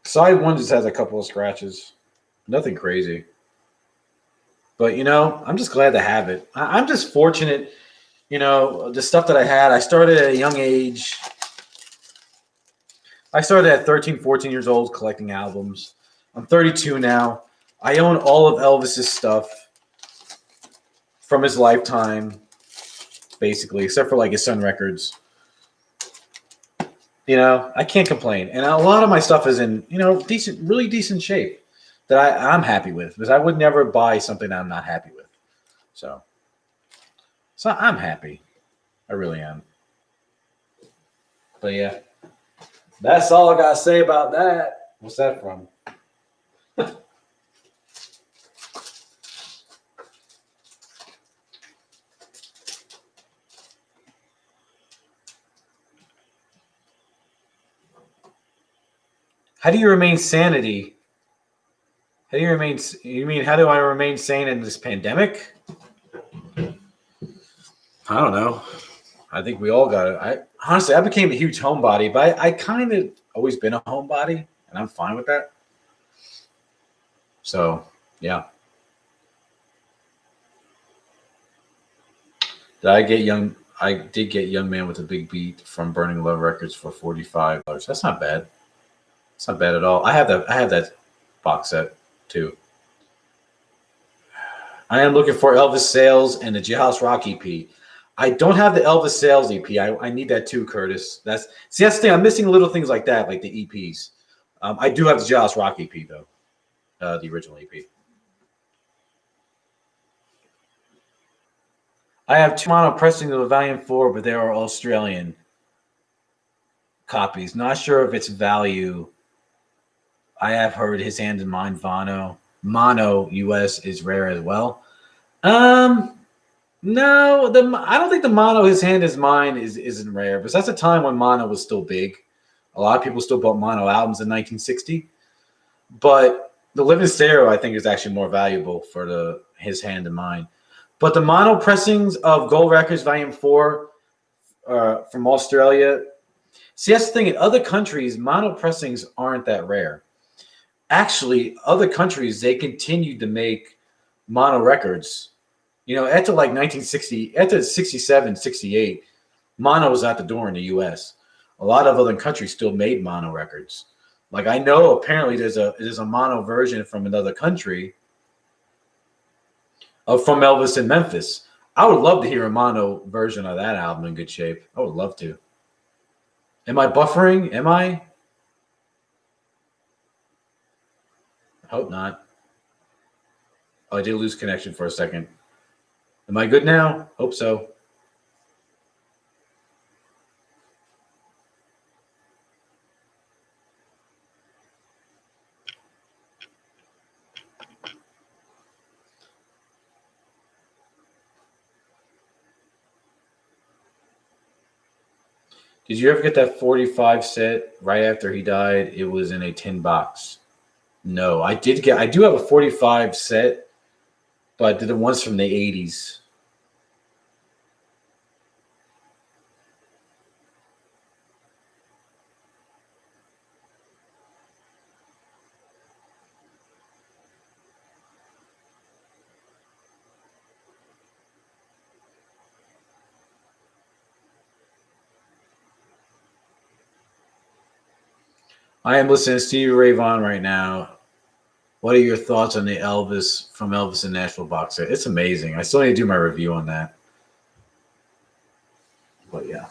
Side 1 just has a couple of scratches. Nothing crazy. But, I'm just glad to have it. I'm just fortunate, the stuff that I had. I started at a young age. I started at 13, 14 years old collecting albums. I'm 32 now. I own all of Elvis's stuff from his lifetime, basically, except for like his Sun records. I can't complain. And a lot of my stuff is in, really decent shape that I'm happy with, because I would never buy something I'm not happy with. So I'm happy. I really am. But yeah, that's all I got to say about that. What's that from? How do you remain sanity? How do you remain? You mean, how do I remain sane in this pandemic? I don't know. I think we all got it. Honestly, I became a huge homebody, but I kind of always been a homebody, and I'm fine with that. So, yeah. I did get Young Man with a Big Beat from Burning Love Records for $45. That's not bad. It's not bad at all. I have that box set too. I am looking for Elvis Sales and the Jailhouse Rock EP. I don't have the Elvis Sales EP. I need that too, Curtis. That's the thing. I'm missing little things like that, like the EPs. I do have the Jaws Rock EP though, the original EP. I have two mono pressings of the Valiant 4, but they are Australian copies. Not sure if it's value. I have heard His Hand in Mine Mono US is rare as well. No, I don't think the mono His Hand is Mine isn't rare, because that's a time when mono was still big. A lot of people still bought mono albums in 1960, but the Living Stereo I think is actually more valuable for the His Hand in Mine. But the mono pressings of Gold Records Volume 4 from Australia, see, that's the thing. In other countries, mono pressings aren't that rare. Actually, other countries, they continued to make mono records. You know, after like 1960, after 67, 68, mono was out the door in the U.S. A lot of other countries still made mono records. Like I know apparently there's a mono version from another country from Elvis in Memphis. I would love to hear a mono version of that album in good shape. I would love to. Am I buffering? Am I? I hope not. Oh, I did lose connection for a second. Am I good now? Hope so. Did you ever get that 45 set right after he died? It was in a tin box. No, I do have a 45 set, but I did the ones from the 80s. I am listening to Stevie Ray Vaughan right now. What are your thoughts on the Elvis and Nashville box set? It's amazing. I still need to do my review on that. But yeah.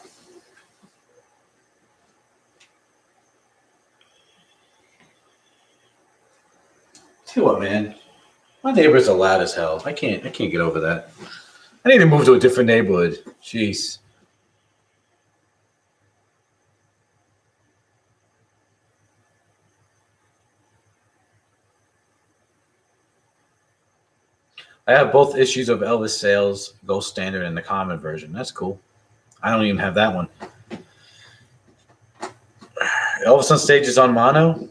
Tell you what, man. My neighbors are loud as hell. I can't get over that. I need to move to a different neighborhood. Jeez. I have both issues of Elvis Sales, Gold Standard, and the common version. That's cool. I don't even have that one. Elvis on Stage is on mono?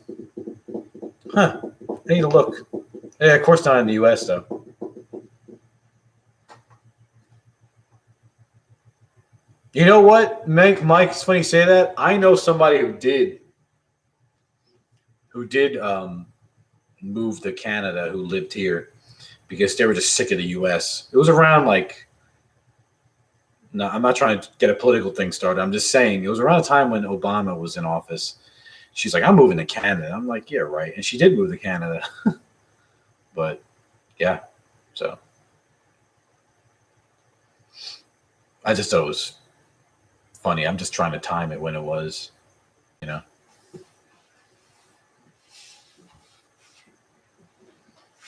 Huh. I need to look. Yeah, of course not in the US, though. You know what, Mike? It's funny you say that. I know somebody who did move to Canada, who lived here because they were just sick of the U.S. It was around like, no, I'm not trying to get a political thing started. I'm just saying it was around a time when Obama was in office. She's like, I'm moving to Canada. I'm like, yeah, right. And she did move to Canada. But yeah, so I just thought it was funny. I'm just trying to time it when it was, you know.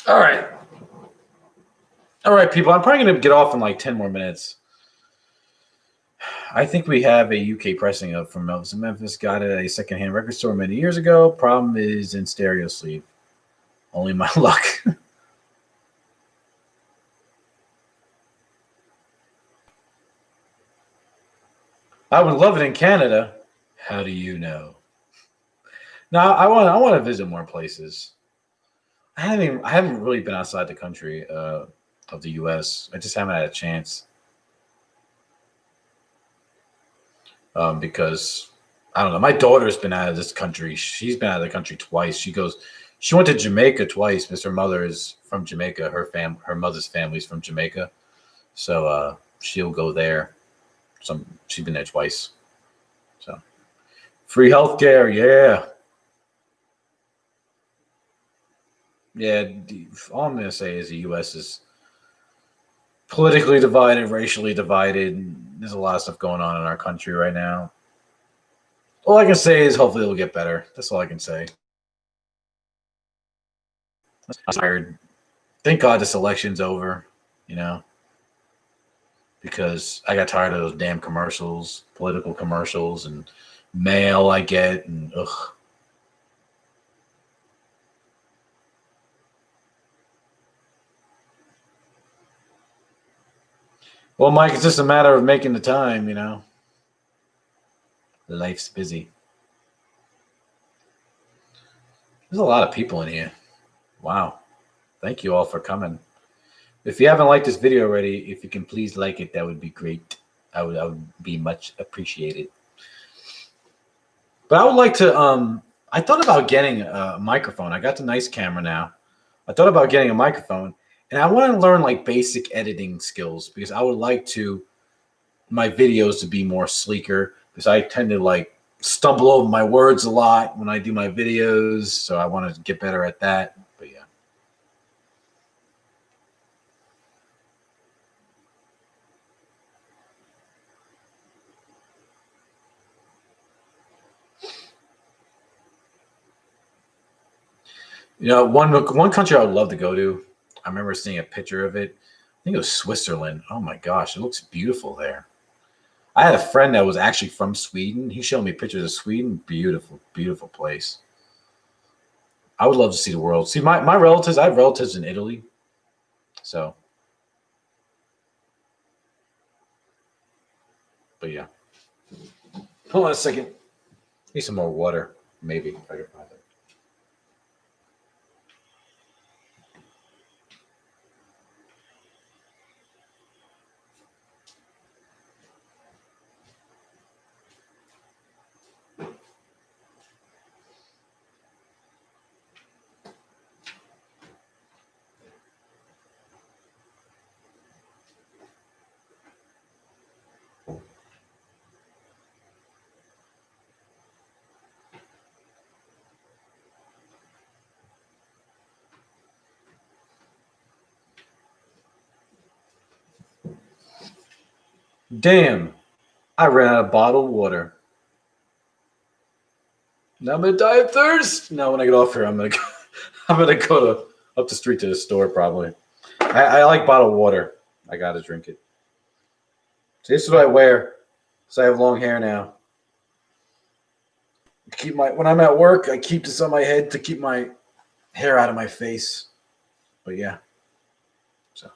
All right. All right, people. I'm probably going to get off in like 10 more minutes. I think we have a UK pressing of from Elvis in Memphis. Got it at a secondhand record store many years ago. Problem is in stereo sleeve. Only my luck. I would love it in Canada. How do you know? No, I want to visit more places. I haven't really been outside the country of the U.S. I just haven't had a chance. Because I don't know. My daughter's been out of this country. She's been out of the country twice. She went to Jamaica twice because her mother is from Jamaica. Her mother's family's from Jamaica, so she'll go there. She's been there twice. So free healthcare, yeah. Yeah, all I'm gonna say is the U.S. is politically divided, racially divided. There's a lot of stuff going on in our country right now. All I can say is hopefully it'll get better. That's all I can say. I'm tired. Thank God this election's over, you know, because I got tired of those damn commercials, political commercials, and mail I get, and ugh. Well, Mike, it's just a matter of making the time, you know. Life's busy. There's a lot of people in here. Wow. Thank you all for coming. If you haven't liked this video already, if you can please like it, that would be great. I would be much appreciated. But I would like to I thought about getting a microphone. I got the nice camera now. I thought about getting a microphone, and I want to learn like basic editing skills because I would like to my videos to be more sleeker because I tend to like stumble over my words a lot when I do my videos, so I want to get better at that. But yeah. You know, one country I would love to go to. I remember seeing a picture of it. I think it was Switzerland. Oh my gosh, it looks beautiful there. I had a friend that was actually from Sweden. He showed me pictures of Sweden. Beautiful, beautiful place. I would love to see the world. See, my relatives, I have relatives in Italy. So, but yeah. Hold on a second. Need some more water, maybe, if I can find it. Damn, I ran out of bottled water. Now I'm gonna die of thirst. Now when I get off here, I'm gonna go to up the street to the store probably. I like bottled water. I gotta drink it. So this is what I wear. So I have long hair now. Keep my when I'm at work, I keep this on my head to keep my hair out of my face. But yeah. So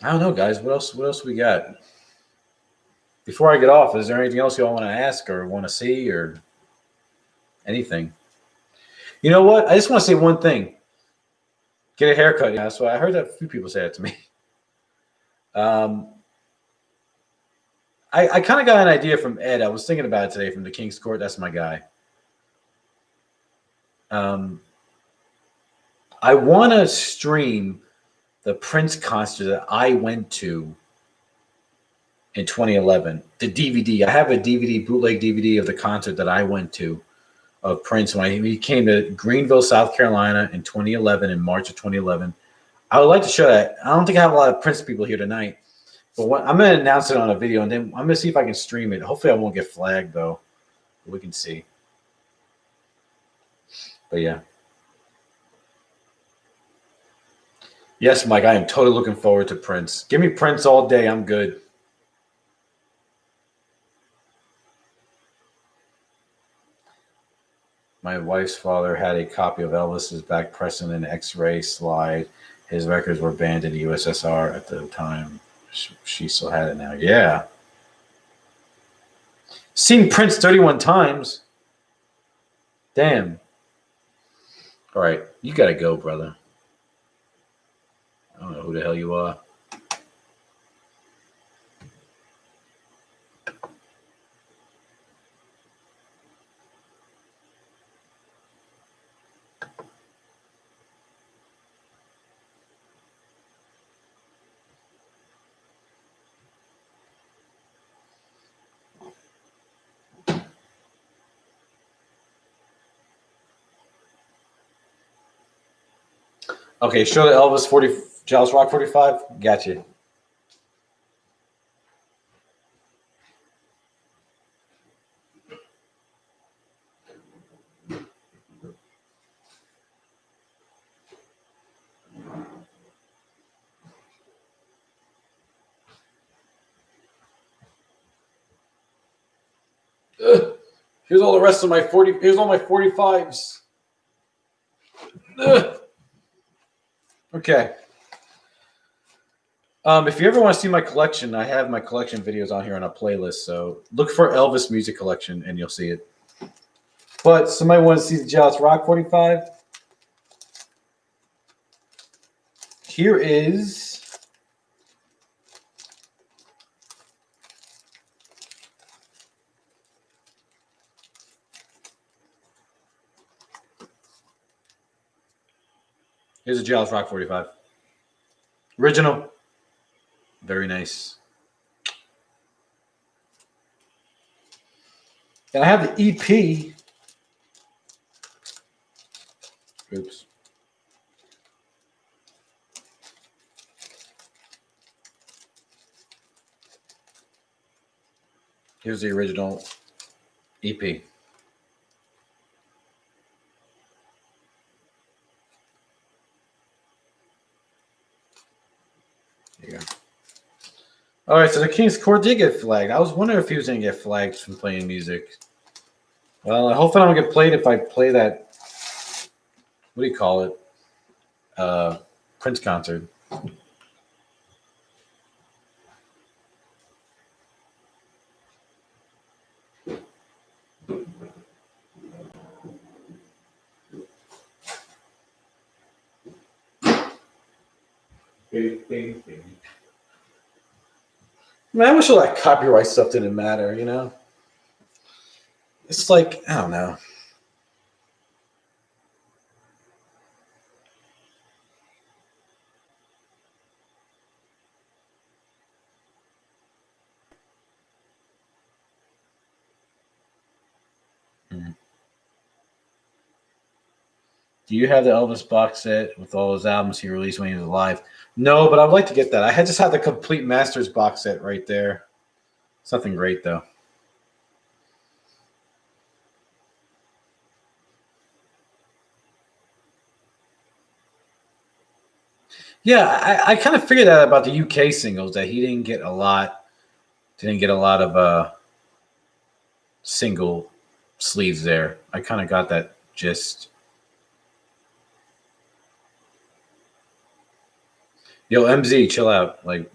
I don't know, guys. What else we got? Before I get off, is there anything else y'all want to ask or want to see or anything? You know what? I just want to say one thing. Get a haircut. Yeah, so I heard that a few people say that to me. I kind of got an idea from Ed. I was thinking about it today from the King's Court. That's my guy. I want to stream the Prince concert that I went to in 2011. The DVD. I have a DVD, bootleg DVD of the concert that I went to of Prince when he came to Greenville, South Carolina in 2011, in March of 2011. I would like to show that. I don't think I have a lot of Prince people here tonight. But I'm going to announce it on a video, and then I'm going to see if I can stream it. Hopefully I won't get flagged, though. We can see. But, yeah. Yes, Mike, I am totally looking forward to Prince. Give me Prince all day. I'm good. My wife's father had a copy of Elvis's back pressing an X-ray slide. His records were banned in the USSR at the time. She still had it now. Yeah. Seen Prince 31 times. Damn. All right. You got to go, brother. I don't know who the hell you are. Okay, show the Elvis 40 Jaws Rock 45. Gotcha. Ugh. Here's all the rest of my 40. Here's all my 45s. Ugh. Okay. If you ever want to see my collection, I have my collection videos on here on a playlist. So look for Elvis Music Collection and you'll see it. But somebody want to see the Jaws Rock 45? Here is here's a Jaws Rock 45. Original. Very nice. And I have the EP. Oops. Here's the original EP. There you go. All right, so the King's Court did get flagged. I was wondering if he was going to get flagged from playing music. Well, I hope I don't get played if I play that, what do you call it, Prince concert. Man, I wish all that copyright stuff didn't matter, you know? It's like, I don't know. Do you have the Elvis box set with all his albums he released when he was alive? No, but I'd like to get that. I had just had the complete Masters box set right there. Something great, though. Yeah, I kind of figured that about the UK singles, that he didn't get a lot of single sleeves there. I kind of got that gist. Yo, MZ, chill out, like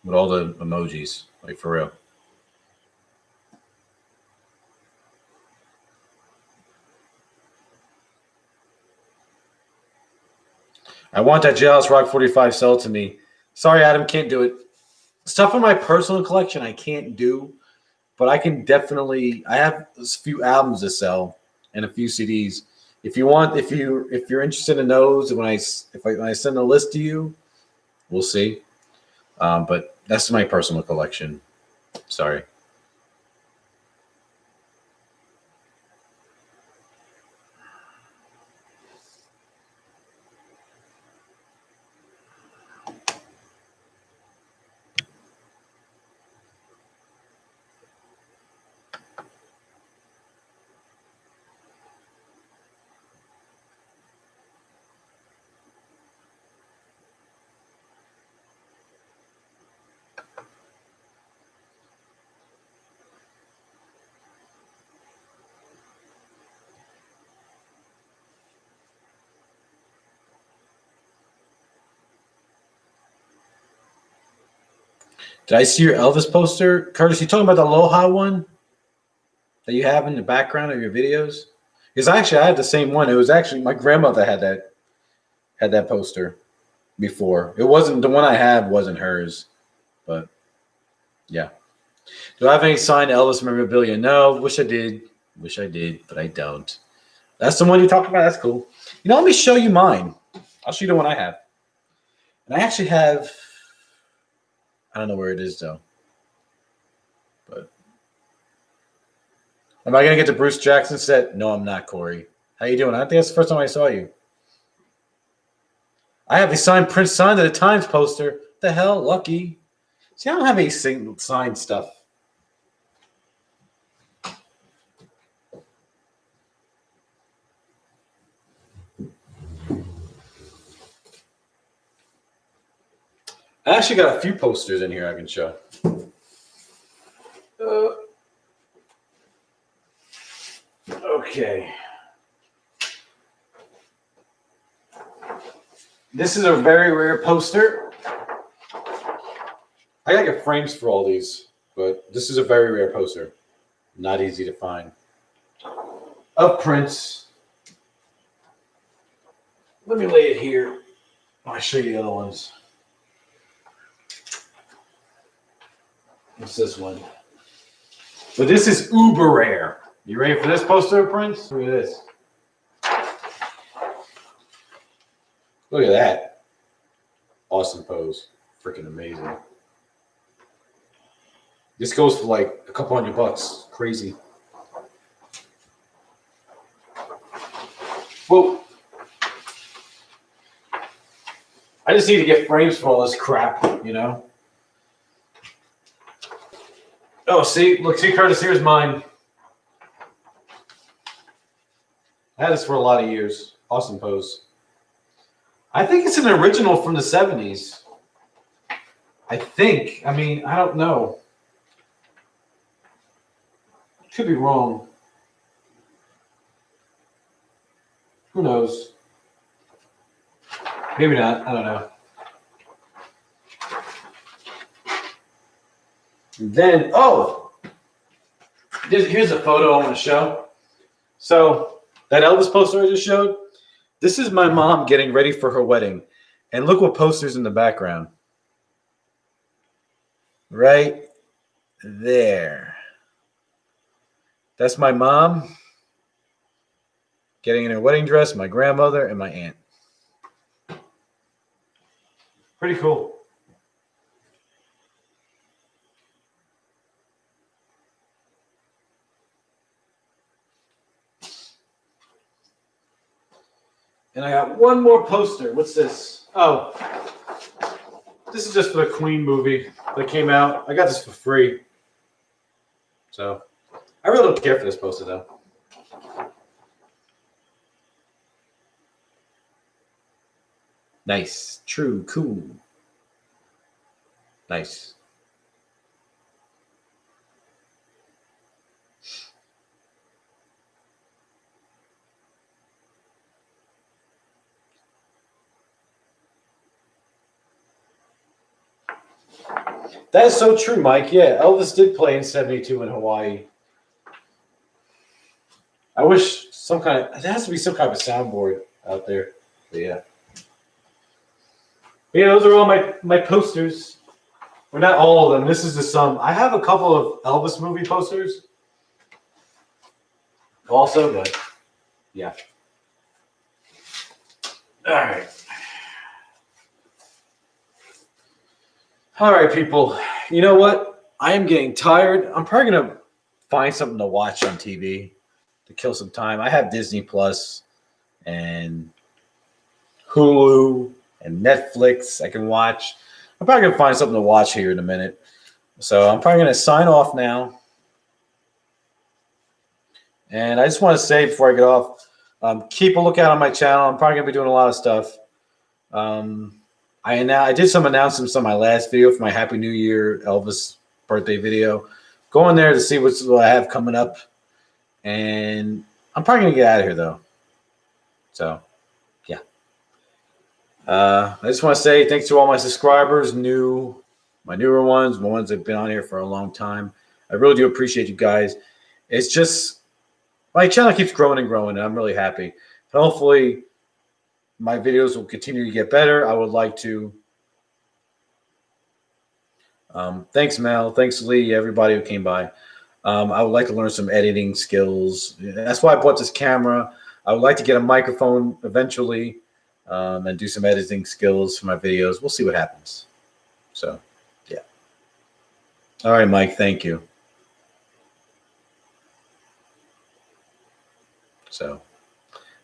with all the emojis, like for real. I want that Jails Rock 45 sold to me. Sorry, Adam, can't do it. Stuff in my personal collection I can't do, but I can definitely. I have a few albums to sell and a few CDs. If you want, if you're interested in those, when I send a list to you, we'll see. But that's my personal collection. Sorry. Did I see your Elvis poster, Curtis? You talking about the Aloha one that you have in the background of your videos? Because I had the same one. It was actually my grandmother had that poster before. It wasn't the one I have wasn't hers, but yeah. Do I have any signed Elvis memorabilia? No. Wish I did. Wish I did, but I don't. That's the one you talked about. That's cool. You know, let me show you mine. I'll show you the one I have. And I actually have. I don't know where it is though. But am I gonna get the Bruce Jackson set? No, I'm not, Corey. How you doing? I think that's the first time I saw you. I have a signed Prince signed at the Times poster. The hell, lucky. See, I don't have any signed stuff. I actually got a few posters in here I can show. Okay. This is a very rare poster. I gotta get frames for all these, but this is a very rare poster. Not easy to find. Of Prince. Let me lay it here. I'll show you the other ones. What's this one? But this is uber rare. You ready for this poster of Prince? Look at this. Look at that. Awesome pose. Freaking amazing. This goes for like a couple $100. Crazy. Well, I just need to get frames for all this crap, you know? Oh, see? Look, see, Curtis, here's mine. I had this for a lot of years. Awesome pose. I think it's an original from the 70s. I think. I mean, I don't know. Could be wrong. Who knows? Maybe not. I don't know. And then, oh, here's a photo I want to show. So that Elvis poster I just showed, this is my mom getting ready for her wedding. And look what poster's in the background. Right there. That's my mom getting in her wedding dress, my grandmother, and my aunt. Pretty cool. And I got one more poster. What's this? Oh, this is just for the Queen movie that came out. I got this for free. So I really don't care for this poster, though. Nice. True. Cool. Nice. That is so true, Mike. Yeah, Elvis did play in 72 in Hawaii. I wish there has to be some kind of a soundboard out there. But yeah. But yeah, those are all my posters. Well, not all of them. This is the sum. I have a couple of Elvis movie posters also, but yeah. All right. All right, people. You know what? I am getting tired. I'm probably going to find something to watch on TV to kill some time. I have Disney Plus and Hulu and Netflix I can watch. I'm probably going to find something to watch here in a minute. So I'm probably going to sign off now. And I just want to say before I get off, keep a lookout on my channel. I'm probably going to be doing a lot of stuff. I did some announcements on my last video for my Happy New Year Elvis birthday video. Go in there to see what I have coming up. And I'm probably going to get out of here, though. So, yeah. I just want to say thanks to all my subscribers, my newer ones, the ones that have been on here for a long time. I really do appreciate you guys. It's just my channel keeps growing and growing, and I'm really happy. And hopefully my videos will continue to get better. I would like to. Thanks, Mel. Thanks, Lee, everybody who came by. I would like to learn some editing skills. That's why I bought this camera. I would like to get a microphone eventually and do some editing skills for my videos. We'll see what happens. So, yeah. All right, Mike. Thank you. So,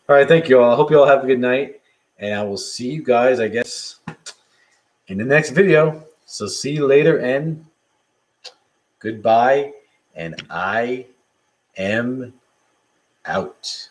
all right. Thank you all. I hope you all have a good night. And I will see you guys, I guess, in the next video. So see you later and goodbye. And I am out.